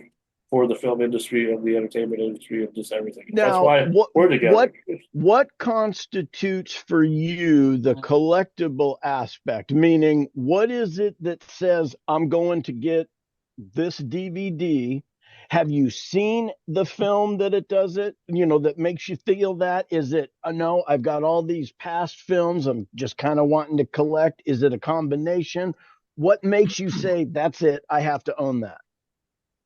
for the film industry and the entertainment industry and just everything. Now, that's why we're together. What constitutes for you the collectible aspect? Meaning, what is it that says I'm going to get this DVD? Have you seen the film that it does it? That makes you feel that? Is it, no, I've got all these past films I'm just kind of wanting to collect? Is it a combination? What makes you say, that's it, I have to own that?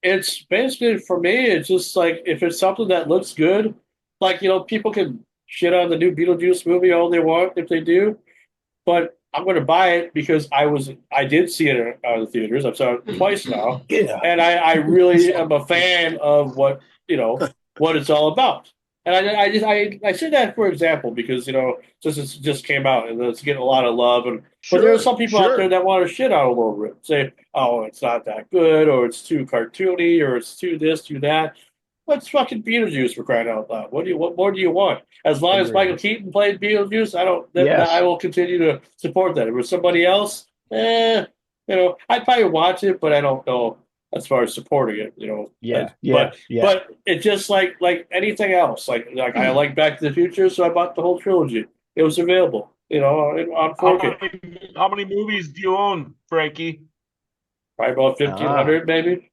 It's basically, for me, it's just like if it's something that looks good, like, people can shit on the new Beetlejuice movie all they want if they do, but I'm going to buy it because I did see it in the theaters. I've saw it twice now, Yeah. and I really am a fan of what it's all about. And I say that for example because since it just came out and it's getting a lot of love, but there are some people out there that want to shit out a little bit, say, oh, it's not that good, or it's too cartoony, or it's too this, too that. Let's fucking Beetlejuice for crying out loud. What more do you want? As long as Michael Keaton played Beetlejuice, I will continue to support that. If it was somebody else, I'd probably watch it, but I don't know as far as supporting it, But it's just like anything else. Like I like Back to the Future, so I bought the whole trilogy. It was available, on 4K. How many movies do you own, Frankie? Probably about 1,500, maybe.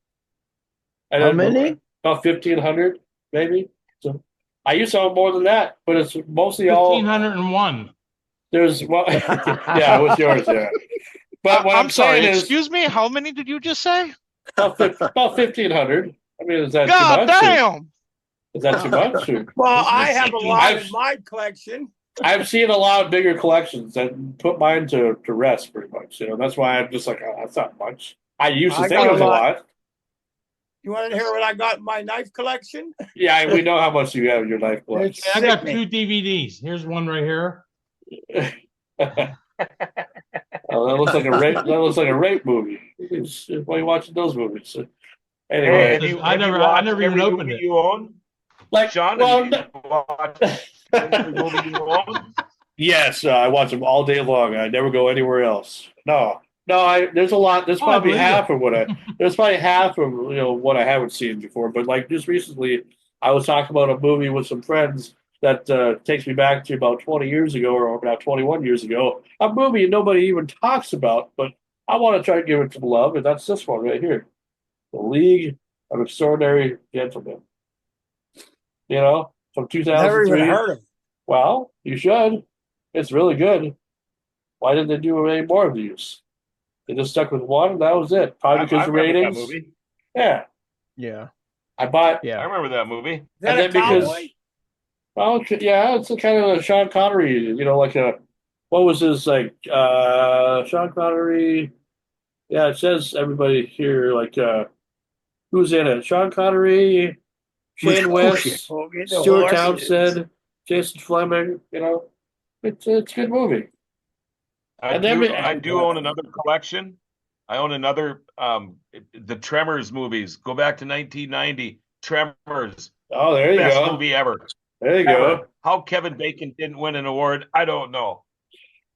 How many? About 1,500, maybe. So I used to own more than that, but it's mostly 1,501. There's yeah, what's yours? Yeah, but what I'm sorry. saying is, excuse me. How many did you just say? About 1,500. I mean, is that God too much? damn! Is that too much? Well, I have a lot in my collection. I've seen a lot of bigger collections that put mine to rest, pretty much. That's why I'm just like, oh, that's not much. I used to think it was a lot. You want to hear what I got in my knife collection? Yeah, we know how much you have in your knife collection. I got 2 DVDs. Here's one right here. Oh, that looks like a rape. That looks like a rape movie. Why are you watching those movies? Anyway, I never even opened it. You own? Like Sean, yes, I watch them all day long. I never go anywhere else. No. There's a lot. There's probably half of what there's probably half of what I haven't seen before. But like just recently, I was talking about a movie with some friends that takes me back to about 20 years ago, or about 21 years ago. A movie nobody even talks about, but I want to try to give it some love, and that's this one right here, The League of Extraordinary Gentlemen. From 2003. Never even heard of it. Well, you should. It's really good. Why didn't they do any more of these? They just stuck with one, and that was it. Probably because of ratings. That movie. Yeah. Yeah. I bought. Yeah. I remember that movie. Is that a cowboy? Well, yeah, it's a kind of a Sean Connery. Like what was his like? Sean Connery. Yeah, it says everybody here like who's in it? Sean Connery, Shane West, Stuart Townsend, Jason Fleming. It's a good movie. I do own another collection. I own another the Tremors movies. Go back to 1990. Tremors. Oh, there you go. Best movie ever. There you go. How Kevin Bacon didn't win an award, I don't know.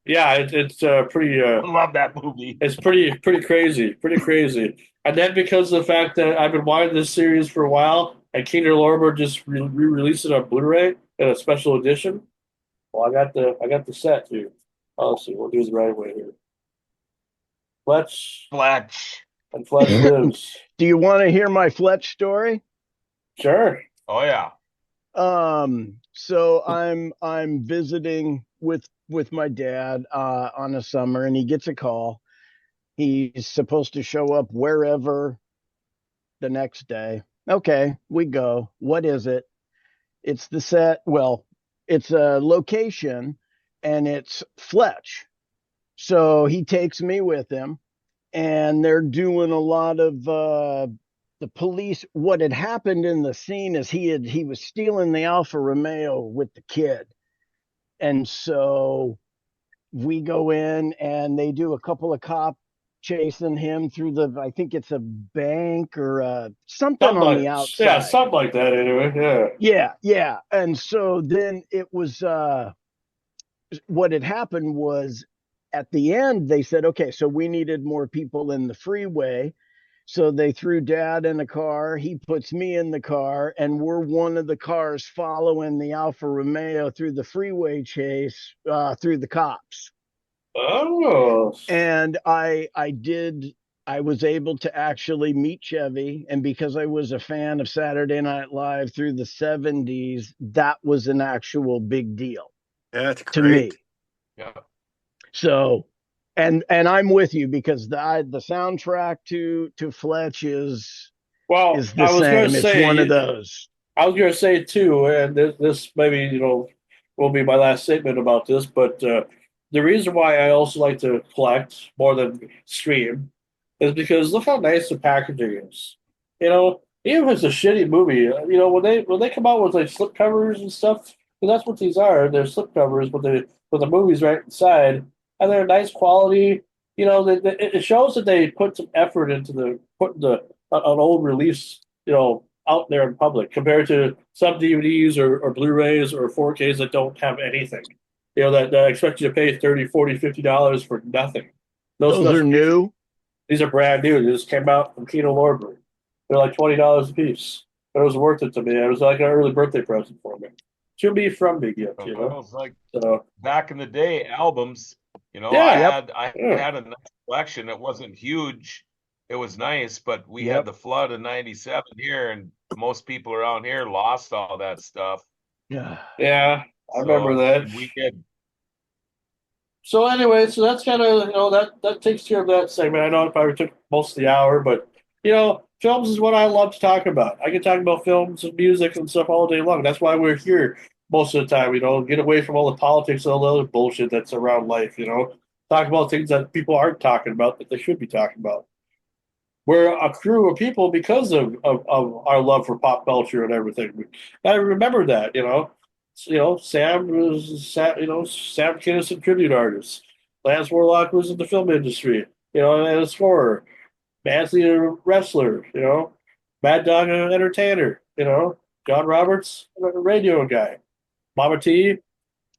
Yeah, it's pretty. I love that movie. It's pretty crazy, pretty crazy. And then because of the fact that I've been wanting this series for a while, and Keener Lorber just re-released it on Blu-ray in a special edition. Well, I got the set too. Let's see, we'll do it the right way here. Fletch. And Fletch lives. Do you want to hear my Fletch story? Sure. Oh yeah. So I'm visiting with my dad on a summer, and he gets a call. He's supposed to show up wherever the next day. Okay, we go. What is it? It's the set. Well, it's a location, and it's Fletch. So he takes me with him, and they're doing a lot of the police. What had happened in the scene is he was stealing the Alfa Romeo with the kid, and so we go in, and they do a couple of cops chasing him through I think it's a bank or something on the outside. Yeah, something like that anyway. Yeah. And so then it was what had happened was at the end they said, okay, so we needed more people in the freeway. So they threw Dad in a car. He puts me in the car, and we're one of the cars following the Alfa Romeo through the freeway chase through the cops. Oh. And I was able to actually meet Chevy, and because I was a fan of Saturday Night Live through the 70s, that was an actual big deal. That's great. To me. Yeah. So, and I'm with you because the soundtrack to Fletch is the same. It's one of those. I was going to say too, and this maybe will be my last statement about this, but the reason why I also like to collect more than stream is because look how nice the packaging is. Even if it's a shitty movie, when they come out with like slip covers and stuff, and that's what these are. They're slip covers, but the movie's right inside, and they're nice quality. It shows that they put some effort into putting an old release, out there in public compared to some DVDs or Blu-rays or 4Ks that don't have anything. That expect you to pay 30, 40, $50 for nothing. Those are new. These are brand new. They just came out from Kino Lorber. They're like $20 a piece. But it was worth it to me. It was like an early birthday present for me. To me, from me gift, It was like So back in the day, albums. yeah, I had a nice collection. It wasn't huge. It was nice, but we had the flood in '97 here, and most people around here lost all that stuff. Yeah, I remember that. We did. So anyway, that's kind of that takes care of that segment. I know it probably took most of the hour, but films is what I love to talk about. I can talk about films and music and stuff all day long. That's why we're here most of the time. Get away from all the politics and all the other bullshit that's around life. Talk about things that people aren't talking about that they should be talking about. We're a crew of people because of our love for pop culture and everything. I remember that. Sam was Sam Kinison tribute artist. Lance Warlock was in the film industry, and a scorer. Mansley a wrestler, Mad Dog an entertainer, John Roberts a radio guy. Mama T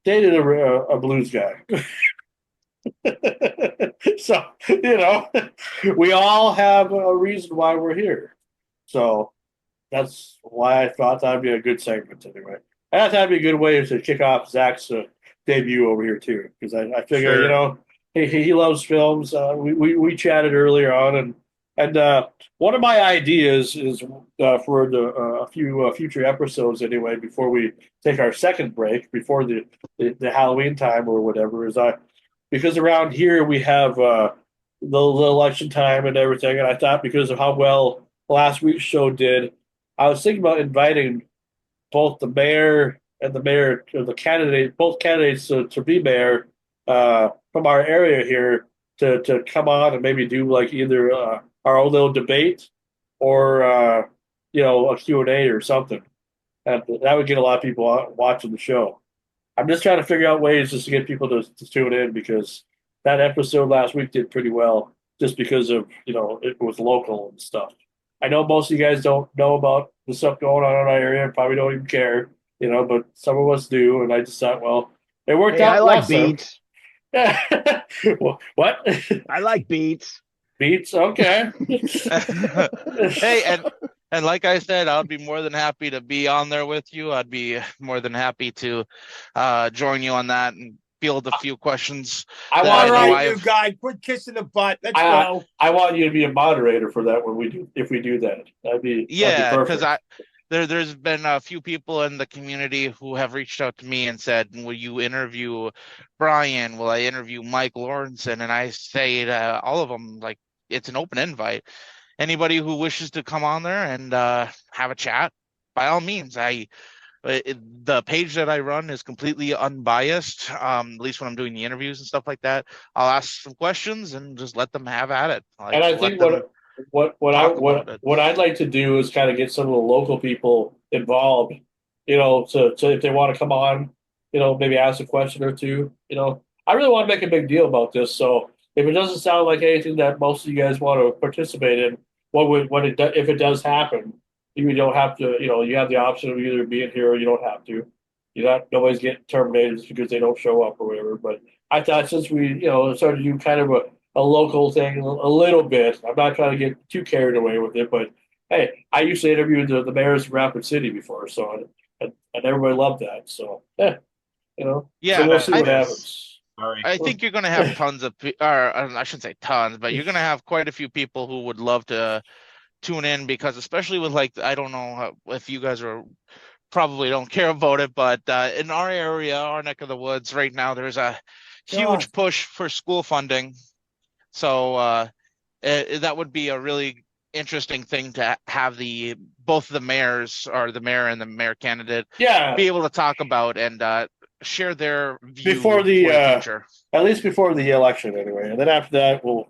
dated a blues guy. So, we all have a reason why we're here. So that's why I thought that'd be a good segment anyway. I thought that'd be a good way to kick off Zach's debut over here too, because I figure he loves films. We chatted earlier on, and one of my ideas is for a few future episodes anyway, before we take our second break before the Halloween time or whatever, because around here we have the election time and everything, and I thought because of how well last week's show did, I was thinking about inviting both the mayor and the candidate, both candidates to be mayor from our area here to come on and maybe do like either our own little debate or a Q&A or something. And that would get a lot of people watching the show. I'm just trying to figure out ways just to get people to tune in, because that episode last week did pretty well just because of, it was local and stuff. I know most of you guys don't know about the stuff going on in our area and probably don't even care, but some of us do. And I just thought, well, it worked out. I like beats. What? I like beats. Beats, okay. Hey, and like I said, I'd be more than happy to be on there with you. I'd be more than happy to join you on that and field a few questions. All right, you guys, quit kissing the butt. Let's go. I want you to be a moderator for that if we do that. That'd be because there's been a few people in the community who have reached out to me and said, will you interview Brian? Will I interview Mike Lawrenson? And I say to all of them, like, it's an open invite. Anybody who wishes to come on there and have a chat, by all means. The page that I run is completely unbiased, at least when I'm doing the interviews and stuff like that. I'll ask some questions and just let them have at it. And I think what I'd like to do is kind of get some of the local people involved, so if they want to come on, maybe ask a question or two. I really want to make a big deal about this. So if it doesn't sound like anything that most of you guys want to participate in, if it does happen, you don't have to, you have the option of either being here or you don't have to. Nobody's getting terminated just because they don't show up or whatever. But I thought since we, started to do kind of a local thing a little bit, I'm not trying to get too carried away with it, but hey, I used to interview the mayors of Rapid City before, so and everybody loved that. So so we'll see what happens. I think you're going to have tons of, or I shouldn't say tons, but you're going to have quite a few people who would love to tune in, because especially with, like, I don't know if you guys probably don't care about it, but in our area, our neck of the woods right now, there's a huge push for school funding. So that would be a really interesting thing to have both the mayors, or the mayor and the mayor candidate, be able to talk about. And share their view before for the the future. at least before the election, anyway. And then after that, we'll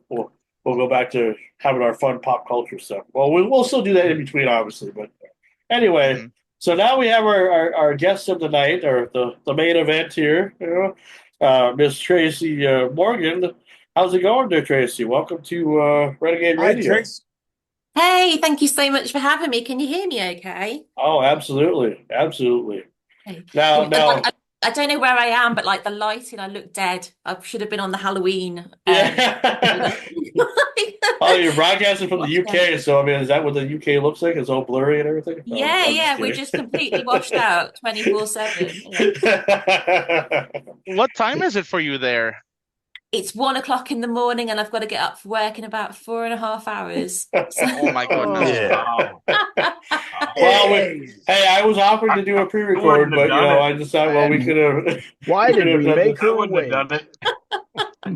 go back to having our fun pop culture stuff. Well, we'll still do that in between, obviously. But anyway, so now we have our guest of the night, or the main event here. Miss Tracy Morgan. How's it going there, Tracy? Welcome to Renegade Radio. Hi, Trace. Hey, thank you so much for having me. Can you hear me okay? Oh, absolutely. Absolutely. Hey. Now, I don't know where I am, but like the lighting, I look dead. I should have been on the Halloween. Yeah. Oh, you're broadcasting from the UK, so I mean, is that what the UK looks like? It's all blurry and everything? Yeah, we're just completely washed out 24/7. What time is it for you there? It's 1 o'clock in the morning, and I've got to get up for work in about 4.5 hours. Oh my goodness! Wow. Well, hey, I was offered to do a pre-record, but I decided, well, we could have. Why did we make her wait? Have done it.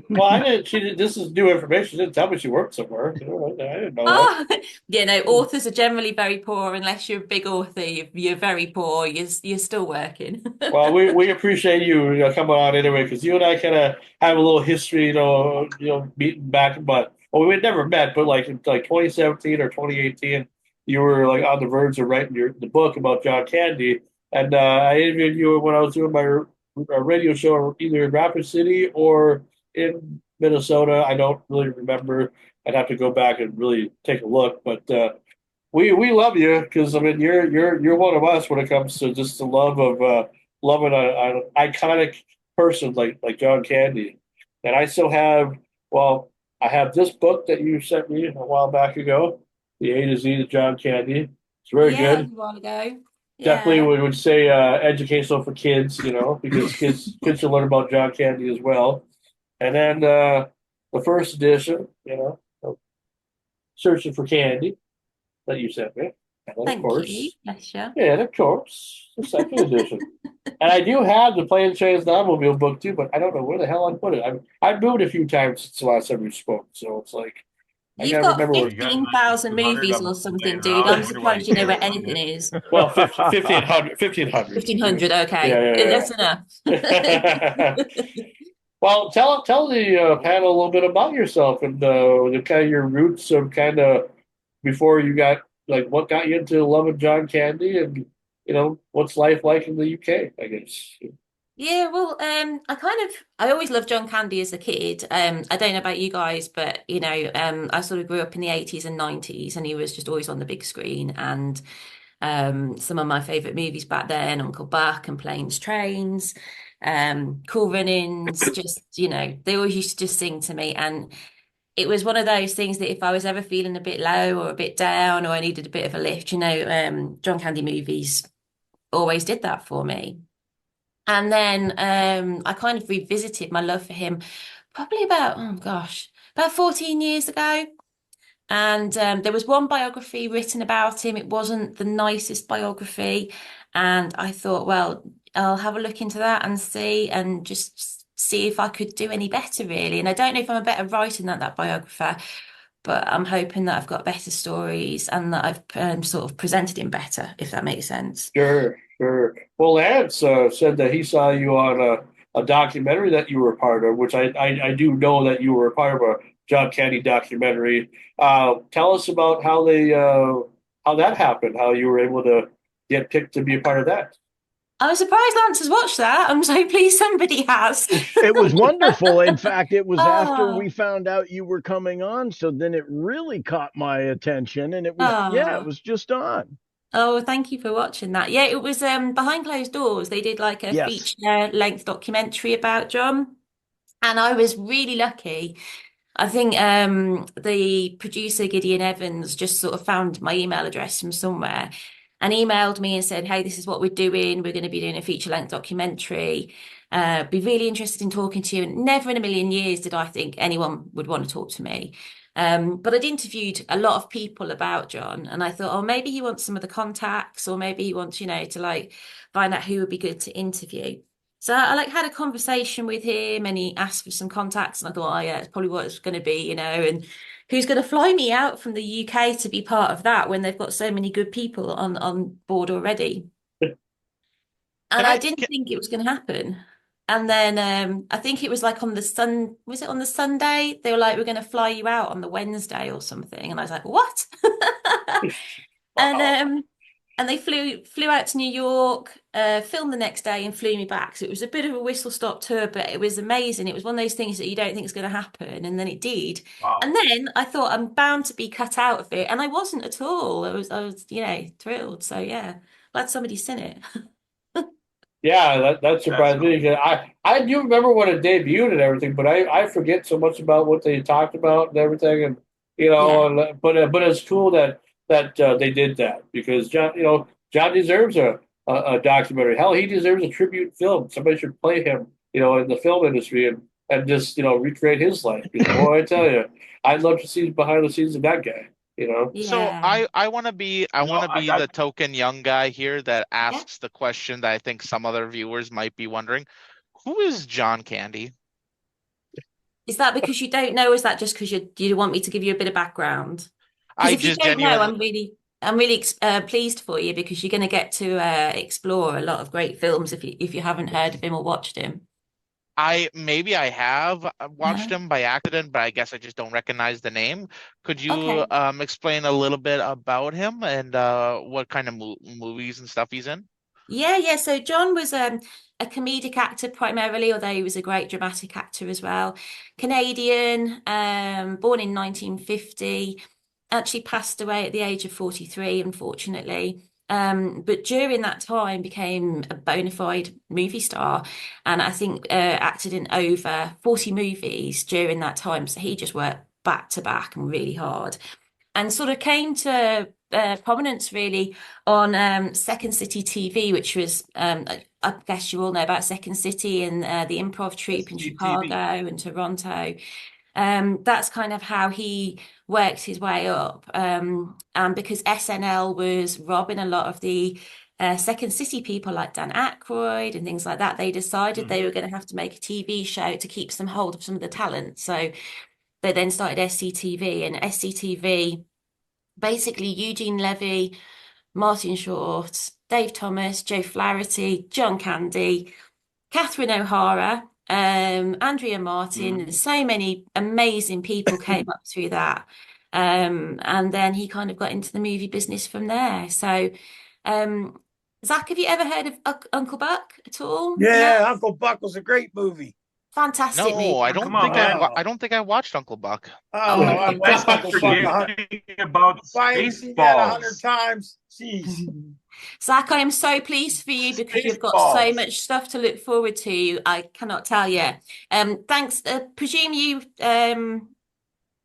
Well, I didn't. She did. This is new information. She didn't tell me she worked somewhere. I didn't know that. Yeah, no, authors are generally very poor. Unless you're a big author, you're very poor. You're still working. Well, we appreciate you, coming on anyway, because you and I kind of have a little history, meeting back, but well, we had never met, but like in 2017 or 2018, you were like on the verge of writing the book about John Candy, and I interviewed you when I was doing my radio show either in Rapid City or in Minnesota. I don't really remember. I'd have to go back and really take a look, but we love you because I mean you're one of us when it comes to just the love of loving an iconic person like John Candy. And I still have, well, I have this book that you sent me a while back ago, The A to Z of John Candy. It's very good. A while ago. Definitely would say educational for kids, because kids should learn about John Candy as well. And then the first edition, of Searching for Candy that you sent me. And then, Thank of course, you. Bless you. yeah, and of course, the second edition. And I do have the Planes, Trains, and Automobile book too, but I don't know where the hell I put it. I've moved a few times since the last time we spoke, so it's like You've got 15,000 movies or something, dude. I'm surprised you know where anything is. Well, 1,500. 1,500, okay. Yeah. That's enough. Well, tell the panel a little bit about yourself and the kind of your roots of kind of before you got, like, what got you into loving John Candy and, what's life like in the UK, I guess. Yeah, well, I always loved John Candy as a kid. I don't know about you guys, but I sort of grew up in the 80s and 90s, and he was just always on the big screen. And some of my favorite movies back then, Uncle Buck and Planes, Trains, Cool Runnings, just, they always used to just sing to me. And it was one of those things that if I was ever feeling a bit low or a bit down or I needed a bit of a lift, John Candy movies always did that for me. And then I kind of revisited my love for him probably about 14 years ago. And there was one biography written about him. It wasn't the nicest biography. And I thought, well, I'll have a look into that and just see if I could do any better, really. And I don't know if I'm a better writer than that biographer, but I'm hoping that I've got better stories and that I've sort of presented him better, if that makes sense. Sure. Well, Lance said that he saw you on a documentary that you were a part of, which I do know that you were a part of a John Candy documentary. Tell us about how that happened, how you were able to get picked to be a part of that. I was surprised Lance has watched that. I'm so pleased somebody has. It was wonderful. In fact, it was after we found out you were coming on. So then it really caught my attention, and it was just on. Oh, thank you for watching that. Yeah, it was behind closed doors. They did like a feature-length documentary about John. And I was really lucky. I think the producer, Gideon Evans, just sort of found my email address from somewhere and emailed me and said, hey, this is what we're doing. We're going to be doing a feature-length documentary. Be really interested in talking to you. And never in a million years did I think anyone would want to talk to me. But I'd interviewed a lot of people about John, and I thought, oh, maybe he wants some of the contacts, or maybe he wants, to like find out who would be good to interview. So I had a conversation with him, and he asked for some contacts, and I thought, oh yeah, it's probably what it's going to be, and who's going to fly me out from the UK to be part of that when they've got so many good people on board already. And I didn't think it was going to happen. And then I think it was like was it on the Sunday? They were like, we're going to fly you out on the Wednesday or something. And I was like, what? And and they flew out to New York, filmed the next day and flew me back. So it was a bit of a whistle stop tour, but it was amazing. It was one of those things that you don't think is going to happen, and then it did. Wow. And then I thought I'm bound to be cut out of it, and I wasn't at all. I was thrilled. So yeah, glad somebody's seen it. Yeah, that surprised me. cool. I do remember when it debuted and everything, but I forget so much about what they talked about and everything, and but it's cool that they did that, because John deserves a documentary. Hell, he deserves a tribute film. Somebody should play him, in the film industry, and just recreate his life. Because, boy, I tell you, I'd love to see behind the scenes of that guy. So Yeah. I want to be the token young guy here that asks the question that I think some other viewers might be wondering. Who is John Candy? Is that because you don't know? Or is that just because you want me to give you a bit of background? Because I if you just don't know, genuinely I'm really pleased for you, because you're going to get to explore a lot of great films if you haven't heard of him or watched him. maybe I have watched him by accident, but I guess I just don't recognize the name. Could you Okay. explain a little bit about him and what kind of movies and stuff he's in? Yeah. So John was a comedic actor primarily, although he was a great dramatic actor as well. Canadian, born in 1950, actually passed away at the age of 43, unfortunately. But during that time became a bona fide movie star, and I think acted in over 40 movies during that time. So he just worked back to back and really hard, and sort of came to prominence really on Second City TV, which was I guess you all know about Second City and the improv troupe in Chicago SCTV. and Toronto. That's kind of how he worked his way up. And because SNL was robbing a lot of the Second City people like Dan Aykroyd and things like that, they decided they were going to have to make a TV show to keep some hold of some of the talent. So they then started SCTV, and SCTV basically Eugene Levy, Martin Short, Dave Thomas, Joe Flaherty, John Candy, Catherine O'Hara, Andrea Martin, so many amazing people came up through that. And then he kind of got into the movie business from there. So, Zach, have you ever heard of Uncle Buck at all? No? Yeah, Uncle Buck was a great movie. Fantastic movie. No, I don't Come think on. I don't think I watched Uncle Buck. Oh, Oh, I watched Uncle Buck Forgetting about if I ain't seen that 100 Spaceballs. times. Jeez. Zach, I am so pleased for you because you've got so Spaceballs. much stuff to look forward to. I cannot tell you. Thanks. Presume you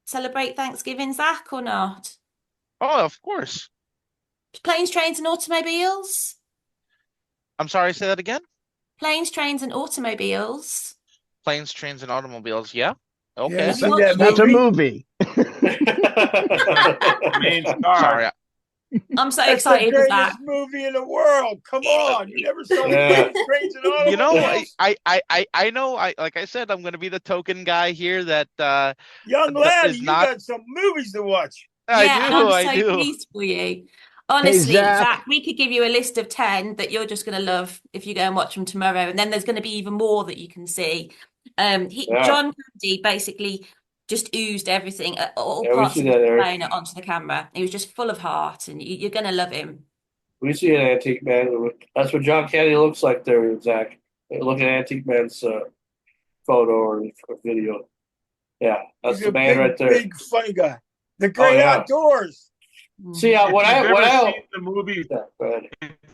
celebrate Thanksgiving, Zach, or not? Oh, of course. Planes, trains, and automobiles. I'm sorry, say that again? Planes, trains, and automobiles. Planes, trains, and automobiles. Yeah. You Okay. ever Have you seen watched that That's a movie? movie. Main star. Sorry. I'm so That's the excited for that. greatest movie in the world. Come on. You never saw Yeah. Planes, Trains, and You know, Automobiles? I know. Like I said, I'm going to be the token guy here that Young laddie, is you not. got some movies to watch. Yeah, and I'm I so do. pleased for you. Honestly, Zach. Zach, we could give you a list of 10 that you're just going to love if you go and watch them tomorrow. And then there's going to be even more that you can see. John Candy basically just oozed everything, all Yeah, we parts see of that, his Eric. brain onto the camera. He was just full of heart, and you're going to love him. We see an Antique Man. That's what John Candy looks like there, Zach. Look at Antique Man's photo or video. Yeah, that's He's the a man big, right there. big, funny guy. The Great yeah. Outdoors. See, If what you've I ever seen the movie, yeah, go ahead.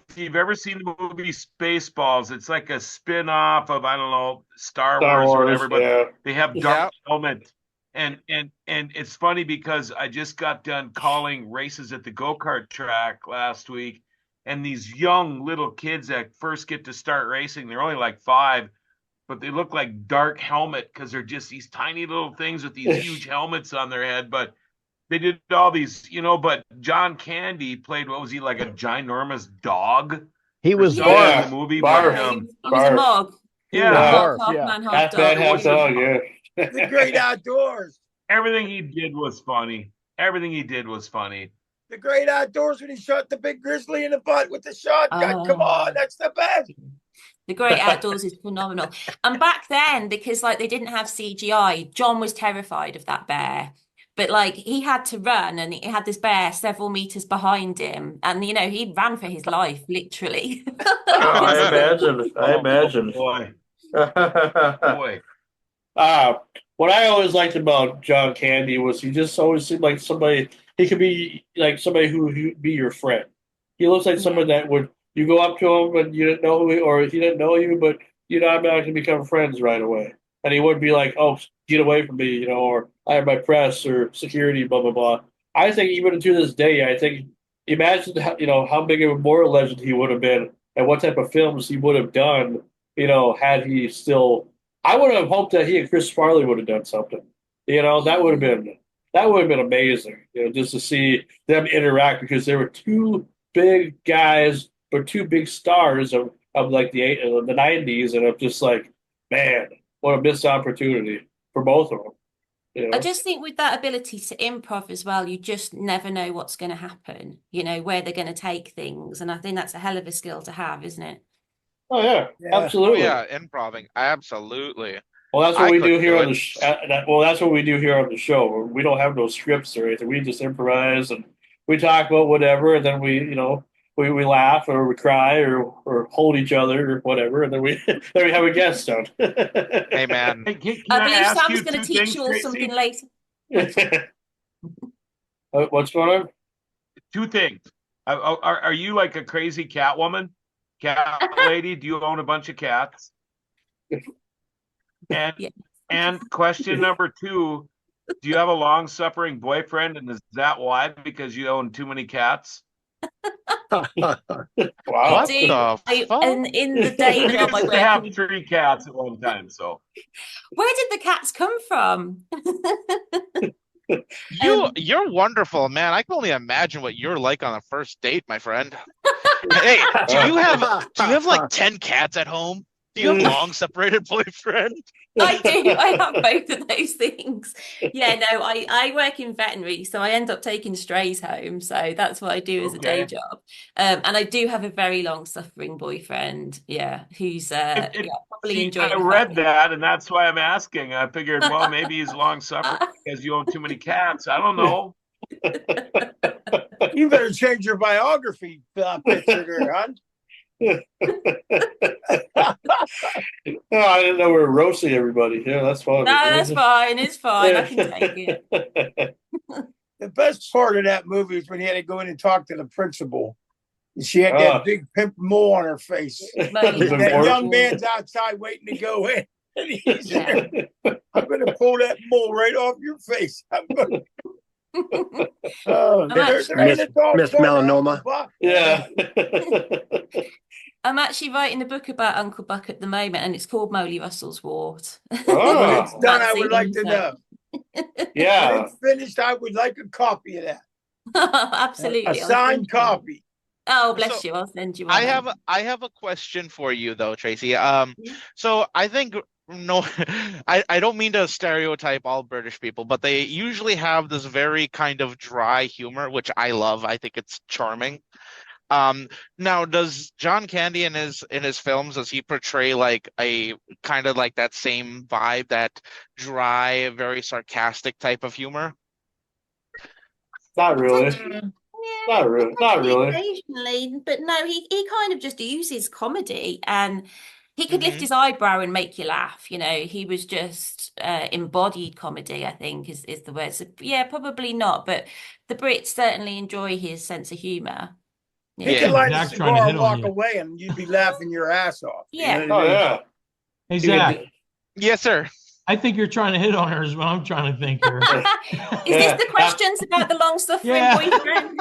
if you've ever seen the movie Spaceballs, it's like a spin-off of, I don't know, Star Star Wars or Wars, whatever, but yeah. they have Yeah. dark helmet. And it's funny because I just got done calling races at the go-kart track last week, and these young little kids that first get to start racing, they're only like 5, but they look like dark helmet because they're just these tiny little things with these huge helmets on their head. But they did all these, but John Candy played, what was he, like a ginormous dog? He was Or something Barf. in the movie, Barf. but He was a Barf. mog. yeah, Barf, Half yeah. man, half Half man, half dog. dog, yeah. The Great Outdoors. everything he did was funny. Everything he did was funny. The Great Outdoors when he shot the big grizzly in the butt with the shotgun. Come Oh. on, that's the best. The Great Outdoors is phenomenal. And back then, because like they didn't have CGI, John was terrified of that bear. But like he had to run and he had this bear several meters behind him. And you know, he ran for his life, literally. I imagine. I imagine. Boy. Boy. What I always liked about John Candy was he just always seemed like somebody, he could be like somebody who would be your friend. He looks like someone that would, you go up to him and you didn't know who, or he didn't know you, but you know, I'm not going to become friends right away. And he wouldn't be like, oh, get away from me, you know, or I have my press or security, blah, blah, blah. I think even to this day, I think, imagine, how, you know, how big of a moral legend he would have been and what type of films he would have done, you know, had he still. I would have hoped that he and Chris Farley would have done something. You know, that would have been amazing. You know, just to see them interact because they were two big guys, but two big stars of like the '90s, and of just like, man, what a missed opportunity for both of them. You know? I just think with that ability to improv as well, you just never know what's going to happen, you know, where they're going to take things. And I think that's a hell of a skill to have, isn't it? Oh yeah, absolutely. Oh, yeah, improving, absolutely. Well, that's what we do here on the well, that's what we do here on the show. We don't have no scripts or anything. We just improvise and we talk about whatever, and then we, you know, we laugh or we cry or hold each other or whatever, and then we then we have a guest on. Hey man, Hey, can I I believe ask Sam's you going to two teach things, you all Tracy? something later. What's going on? Two things. Are you like a crazy cat woman? Cat lady? Do you own a bunch of cats? And Yes. and question number two, do you have a long-suffering boyfriend, and is that why? Because you own too many cats? Wow. What do. the fuck? And in the day I job, I used to work. have 3 cats at one time, so. Where did the cats come from? You're wonderful, man. I can only imagine what you're like on a first date, my friend. Hey, do you have like 10 cats at home? Do you have a long separated boyfriend? I do. I have both of those things. Yeah, no, I work in veterinary, so I end up taking strays home. So that's what I do as a day job. And I do have a very long-suffering boyfriend, yeah, who's probably enjoying I read that, and that's why I'm asking. I figured, well, maybe he's long-suffering because you own too many cats. I don't know. You better change your biography picture there, hon. Oh, I didn't know we were roasting everybody. Yeah, that's fine. No, that's fine. It's fine. I can take it. The best part of that movie is when he had to go in and talk to the principal. And she had that big pimp mole on her face. That young man's outside waiting to go in. And he's there. I'm going to pull that mole right off your face. I'm going Miss Melanoma. Yeah. I'm actually writing a book about Uncle Buck at the moment, and it's called Molly Russell's Wart. When it's done, I would like to know. Yeah. When it's finished, I would like a copy of that. Absolutely. A signed copy. Oh, bless you. I'll send you one. I have a question for you though, Tracy. So I think I don't mean to stereotype all British people, but they usually have this very kind of dry humor, which I love. I think it's charming. Now, does John Candy in his films, does he portray like a kind of like that same vibe, that dry, very sarcastic type of humor? Not really. Not really. Occasionally, but no, he kind of just uses comedy, and he could lift his eyebrow and make you laugh. You know, he was just embodied comedy, I think is the word. So yeah, probably not, but the Brits certainly enjoy his sense of humor. He could light a cigar and walk away, and you'd be laughing your ass off. Yeah. You know what I mean? Yeah. Hey, Zach. Yes, sir. I think you're trying to hit on her is what I'm trying to think here. Is this the questions about the long-suffering boyfriend?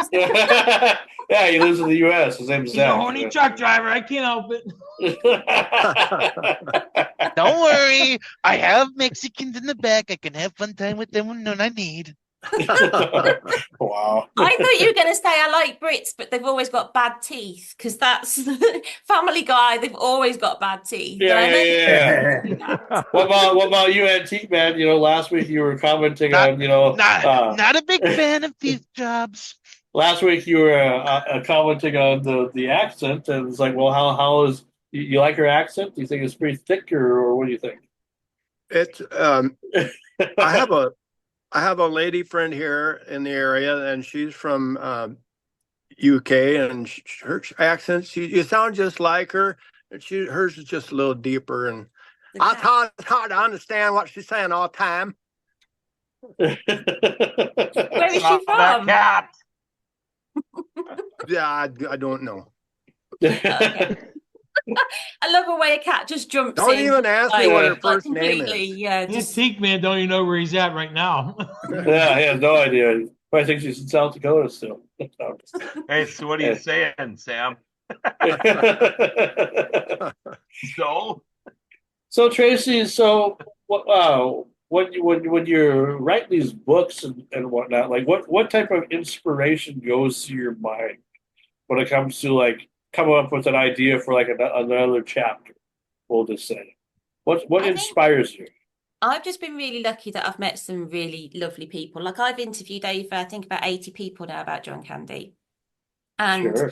Yeah, he lives in the U.S. His name's Zach. He's a horny truck driver. I can't help it. Don't worry. I have Mexicans in the back. I can have fun time with them when I need. Wow. I thought you were going to say I like Brits, but they've always got bad teeth, because that's Family Guy. They've always got bad teeth. Yeah. What about you, Antique Man? You know, last week you were commenting on, you know, not a big fan of beef jobs. Last week you were commenting on the accent, and it's like, well, how is You like her accent? Do you think it's pretty thick, or what do you think? It's I have a lady friend here in the area, and she's from UK, and her accent, you sound just like her, and hers is just a little deeper, and it's hard to understand what she's saying all the time. Where is she from? That cat. Yeah, I don't know. Okay. I love the way a cat just jumps Don't in. even ask me what her first name is. Yeah, just Teak man don't even know where he's at right now. Yeah, he has no idea. I think she's in South Dakota still. Hey, so what are you saying, Sam? So Tracy, when you're writing these books and whatnot, like what type of inspiration goes through your mind when it comes to like coming up with an idea for like another chapter? We'll just say, what inspires you? I've just been really lucky that I've met some really lovely people. Like I've interviewed over, I think about 80 people now about John Candy. And Sure.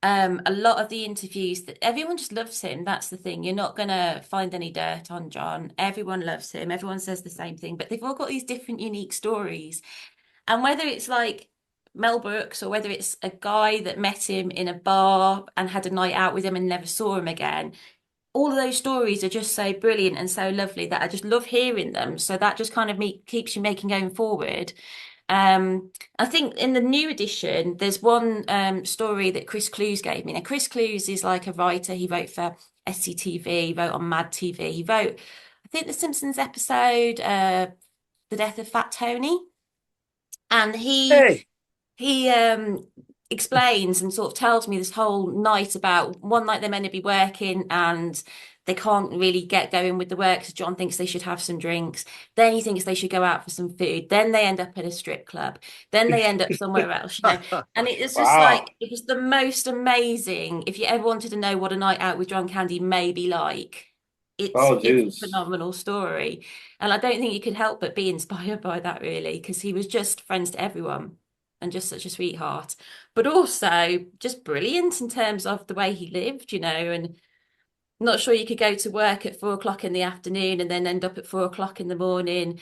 a lot of the interviews that everyone just loves him. That's the thing. You're not gonna find any dirt on John. Everyone loves him. Everyone says the same thing, but they've all got these different unique stories. And whether it's like Mel Brooks or whether it's a guy that met him in a bar and had a night out with him and never saw him again, all of those stories are just so brilliant and so lovely that I just love hearing them. So that just kind of keeps you making going forward. I think in the new edition, there's one story that Chris Clues gave me. Now, Chris Clues is like a writer. He wrote for SCTV, he wrote on Mad TV. He wrote, I think, the Simpsons episode, The Death of Fat Tony. And he explains and sort of tells me this whole night about one night they're meant to be working and they can't really get going with the work because John thinks they should have some drinks. Then he thinks they should go out for some food. Then they end up at a strip club. Then they end up somewhere else, you know. And it was just like, it was the most amazing. If you ever wanted to know what a night out with John Candy may be like, it's a phenomenal story. And I don't think you could help but be inspired by that, really, because he was just friends to everyone and just such a sweetheart, but also just brilliant in terms of the way he lived, you know. And I'm not sure you could go to work at 4 o'clock in the afternoon and then end up at 4 o'clock in the morning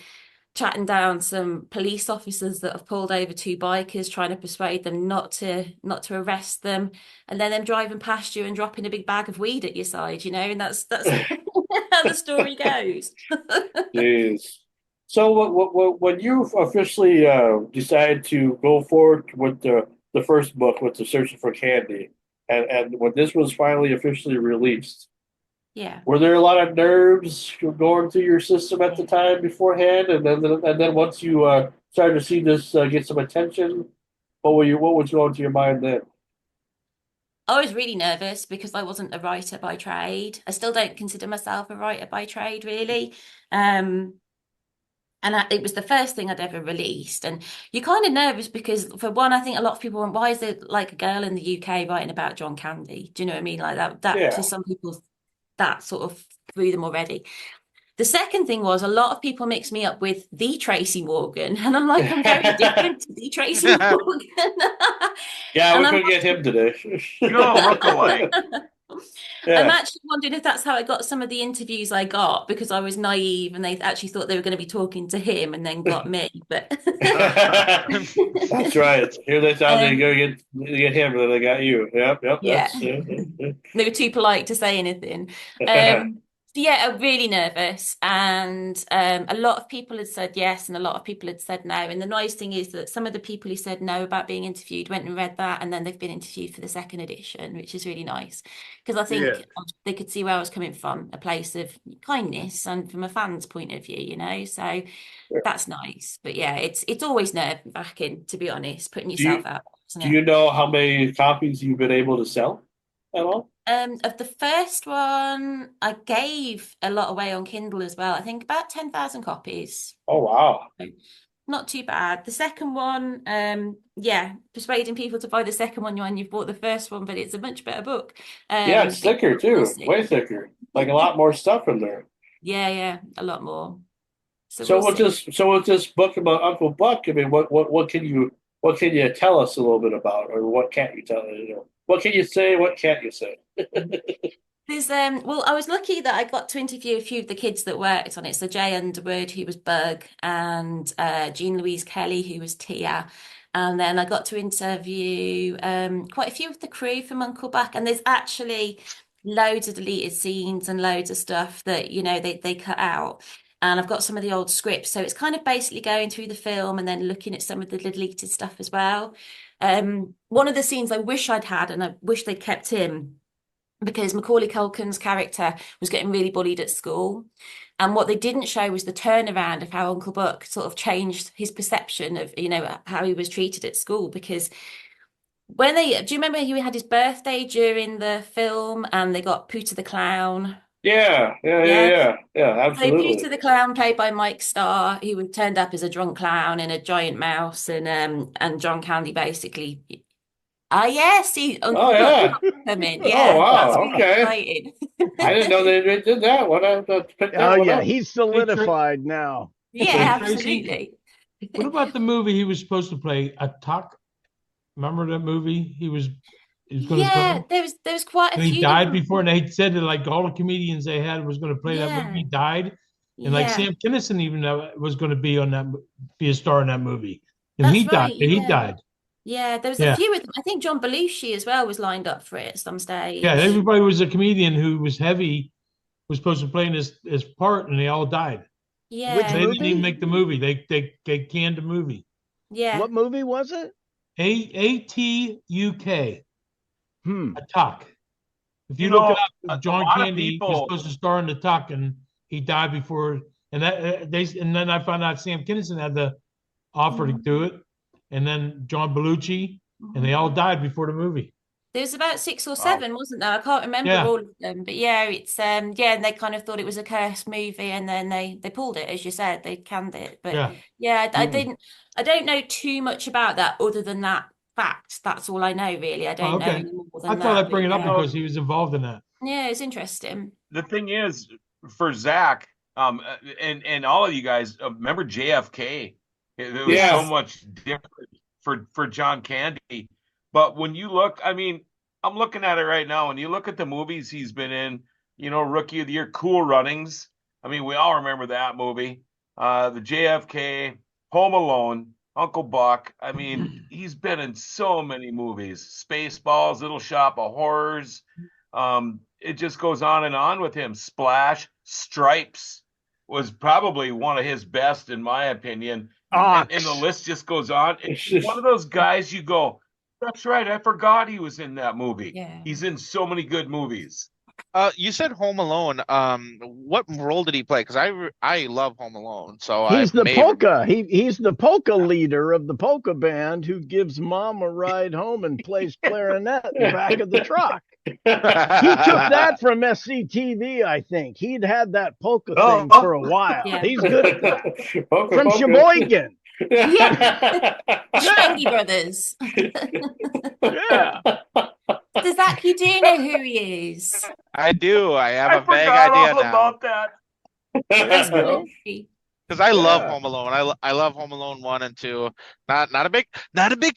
chatting down some police officers that have pulled over two bikers, trying to persuade them not to arrest them, and then them driving past you and dropping a big bag of weed at your side, you know. And that's how the story goes. Jeez. So when you officially decided to go forward with the first book, with the Searching for Candy, and when this was finally officially released, yeah, were there a lot of nerves going through your system at the time beforehand, and then once you started to see this get some attention, what was going through your mind then? I was really nervous because I wasn't a writer by trade. I still don't consider myself a writer by trade, really. It was the first thing I'd ever released. And you're kind of nervous because, for one, I think a lot of people went, why is there like a girl in the UK writing about John Candy? Do you know what I mean? Like that for some people, that sort of threw them already. The second thing was a lot of people mix me up with the Tracy Morgan. And I'm like, I'm very different to the Tracy Morgan. Yeah, we couldn't get him today. No, look alike. Yeah. I'm actually wondering if that's how I got some of the interviews I got, because I was naive and they actually thought they were going to be talking to him and then got me. But that's right. Here they thought they were going to get him, and then they got you. Yep. Yeah. They were too polite to say anything. So yeah, I'm really nervous, and a lot of people had said yes, and a lot of people had said no. And the nice thing is that some of the people who said no about being interviewed went and read that, and then they've been interviewed for the second edition, which is really nice, because I think they could see where I was coming from, a place of kindness and from a fan's point of view, you know. So that's nice. But yeah, it's always nerve-wracking, to be honest, putting yourself out. Do you know how many copies you've been able to sell at all? Of the first one, I gave a lot away on Kindle as well. I think about 10,000 copies. Oh, wow. Not too bad. The second one, persuading people to buy the second one when you've bought the first one, but it's a much better book. Yeah, it's thicker too, way thicker. Like a lot more stuff in there. Yeah, a lot more. So with this book about Uncle Buck, I mean, what can you tell us a little bit about, or what can't you tell us? You know, what can you say? What can't you say? There's well, I was lucky that I got to interview a few of the kids that worked on it. So Jay Underwood, who was Bug, and Jean Louise Kelly, who was Tia. And then I got to interview quite a few of the crew from Uncle Buck. And there's actually loads of deleted scenes and loads of stuff that, they cut out. And I've got some of the old scripts. So it's kind of basically going through the film and then looking at some of the deleted stuff as well. One of the scenes I wish I'd had, and I wish they'd kept in, because Macaulay Culkin's character was getting really bullied at school. And what they didn't show was the turnaround of how Uncle Buck sort of changed his perception of, how he was treated at school. Because do you remember he had his birthday during the film and they got Pooter the Clown? Yeah, absolutely. So Pooter the Clown, played by Mike Starr, he would turned up as a drunk clown in a giant mouse, and John Candy basically. Ah, yes, Uncle Buck come in. Yeah, oh wow, that's really okay. exciting. I didn't know they did that one. He's solidified now. Yeah, absolutely. What about the movie he was supposed to play? Attack. Remember that movie? He was going to play. There was quite a few. He died before, and they said that like all the comedians they had was going to play that movie. He died, and like Sam Kinison even was going to be a star in that movie, and he died. He died. Yeah, there was a few of them. I think John Belushi as well was lined up for it at some stage. Yeah, everybody was a comedian who was heavy, was supposed to play in his part, and they all died. Yeah. They didn't even make the movie. They canned the movie. Yeah. What movie was it? ATUK. Attack. If you look it up, John Candy was supposed to star in the Attack, and he died before. And then I found out Sam Kinison had the offer to do it. And then John Belushi, and they all died before the movie. There was about 6 or 7, wasn't there? I can't remember all of them, but it's and they kind of thought it was a cursed movie, and then they pulled it, as you said, they canned it. But I don't know too much about that other than that fact. That's all I know, really. I don't know any more than that. I thought I'd bring it up because he was involved in that. Yeah, it's interesting. The thing is, for Zach, and all of you guys, remember JFK? It was so much different for John Candy. But when you look, I mean, I'm looking at it right now. When you look at the movies he's been in, Rookie of the Year, Cool Runnings. I mean, we all remember that movie. The JFK, Home Alone, Uncle Buck. I mean, he's been in so many movies. Spaceballs, Little Shop of Horrors. It just goes on and on with him. Splash, Stripes was probably one of his best, in my opinion. And the list just goes on. It's one of those guys you go, that's right, I forgot he was in that movie. Yeah. He's in so many good movies. You said Home Alone. What role did he play? Because I love Home Alone. So he's the polka. He's the polka leader of the polka band who gives mom a ride home and plays clarinet in the back of the truck. He took that from SCTV, I think. He'd had that polka thing for a while. Yeah. He's good at that. From Sheboygan. Yeah. Shandy Brothers. Yeah. Does Zach, you do know who he is? I do. I have a vague idea now. About that. Because I love Home Alone. I love Home Alone 1 and 2. Not a big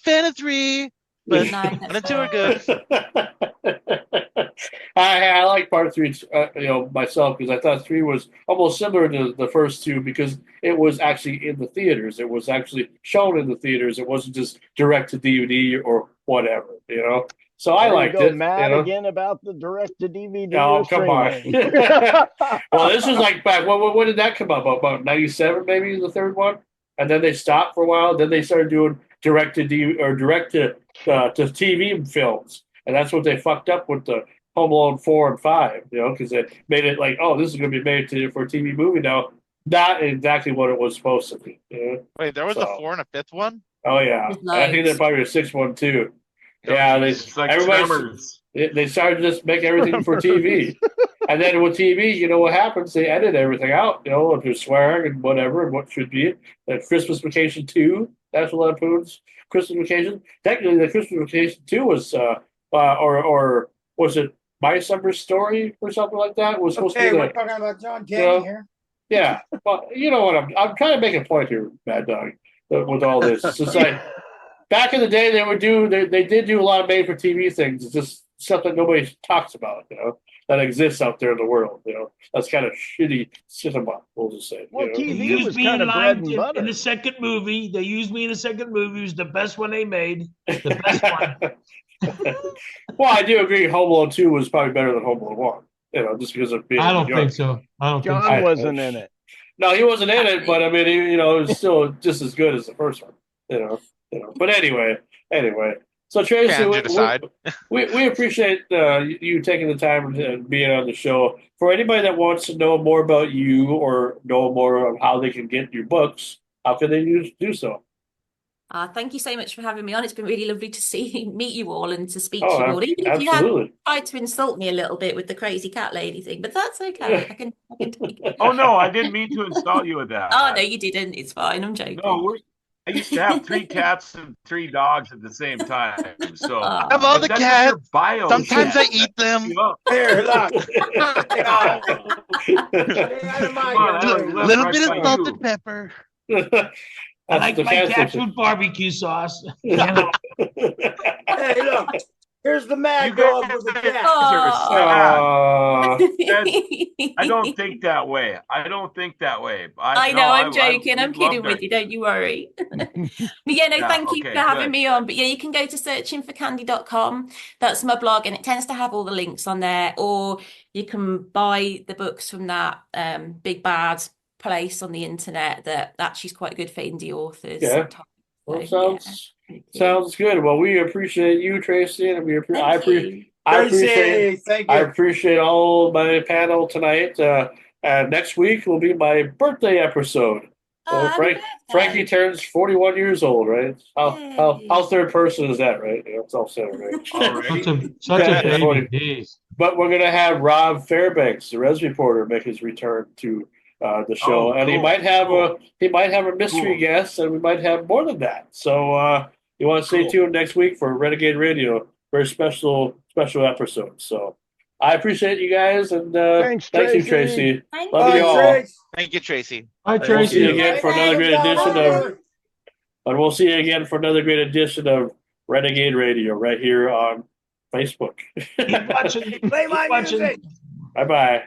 fan of 3. But 1 and 2 are good. I like part 3, myself, because I thought 3 was almost similar to the first 2 because it was actually in the theaters. It was actually shown in the theaters. It wasn't just direct to DVD or whatever, So I liked it. Mad again about the direct to DVD. Oh, come on. Well, this was like back. When did that come up? About 97, maybe the third one, and then they stopped for a while. Then they started doing direct to TV films, and that's what they fucked up with the Home Alone 4 and 5. Because they made it like, oh, this is going to be made for a TV movie now. Not exactly what it was supposed to be. Wait, there was a 4 and a 5th one? Oh yeah, I think there's probably a 6th one too. Yeah, they started to just make everything for TV. And then with TV, what happens? They edit everything out, if you're swearing and whatever, and what should be. The Christmas Vacation 2, National Lampoon's Christmas Vacation. Technically, the Christmas Vacation 2 was, or was it My Summer Story or something like that? It was supposed to be we're talking about John Candy here. Yeah, well, you know what I'm trying to make a point here, Mad Dog, with all this. It's just like, back in the day, they did do a lot of made-for-TV things. It's just stuff that nobody talks about, that exists out there in the world. That's kind of shitty cinema, we'll just say. Well, They TV used was me kind in of bread line and in butter. the second movie. They used me in the second movie. It was the best one they made. The best one. Well, I do agree. Home Alone 2 was probably better than Home Alone 1. Just because of being I don't young. think so. I don't think John so. wasn't in it. No, he wasn't in it, but I mean, it was still just as good as the first one. But anyway. So Tracy, Fans you decide. we appreciate you taking the time and being on the show. For anybody that wants to know more about you or know more of how they can get your books, how can they do so? Thank you so much for having me on. It's been really lovely to meet you all and to speak to Oh, you all. Even if you absolutely. had tried to insult me a little bit with the crazy cat lady thing, but that's okay. I can take it. Oh no, I didn't mean to insult you with that. Oh no, you didn't. It's fine. I'm joking. No, I used to have 3 cats and 3 dogs at the same time. So I have all the that's cats. your bio. Sometimes I eat them. Here, look. Little bit of salt and pepper. I like my cats with barbecue sauce. Hey, look. Here's the mad dog with the cat. I don't think that way. I know, I'm joking. I'm kidding with you. Don't you worry. But thank you for having me on. But yeah, you can go to searchingforcandy.com. That's my blog, and it tends to have all the links on there. Or you can buy the books from that big bad place on the internet that actually is quite good for indie authors. Yeah. Well, sounds good. Well, we appreciate you, Tracy, and I appreciate all my panel tonight. And next week will be my birthday episode. Frankie turns 41 years old, right? How third person is that, right? It's all centered, right? Such a baby. But we're gonna have Rob Fairbanks, the Res Reporter, make his return to the show, and he might have a mystery guest, and we might have more than that. So you want to stay tuned next week for Renegade Radio, very special episode. So I appreciate you guys, and thank you, Tracy. Love you all. Thank you, Tracy. Bye, Tracy. We'll see you again for another great edition of Renegade Radio right here on Facebook. Keep watching. Play my music. Bye bye.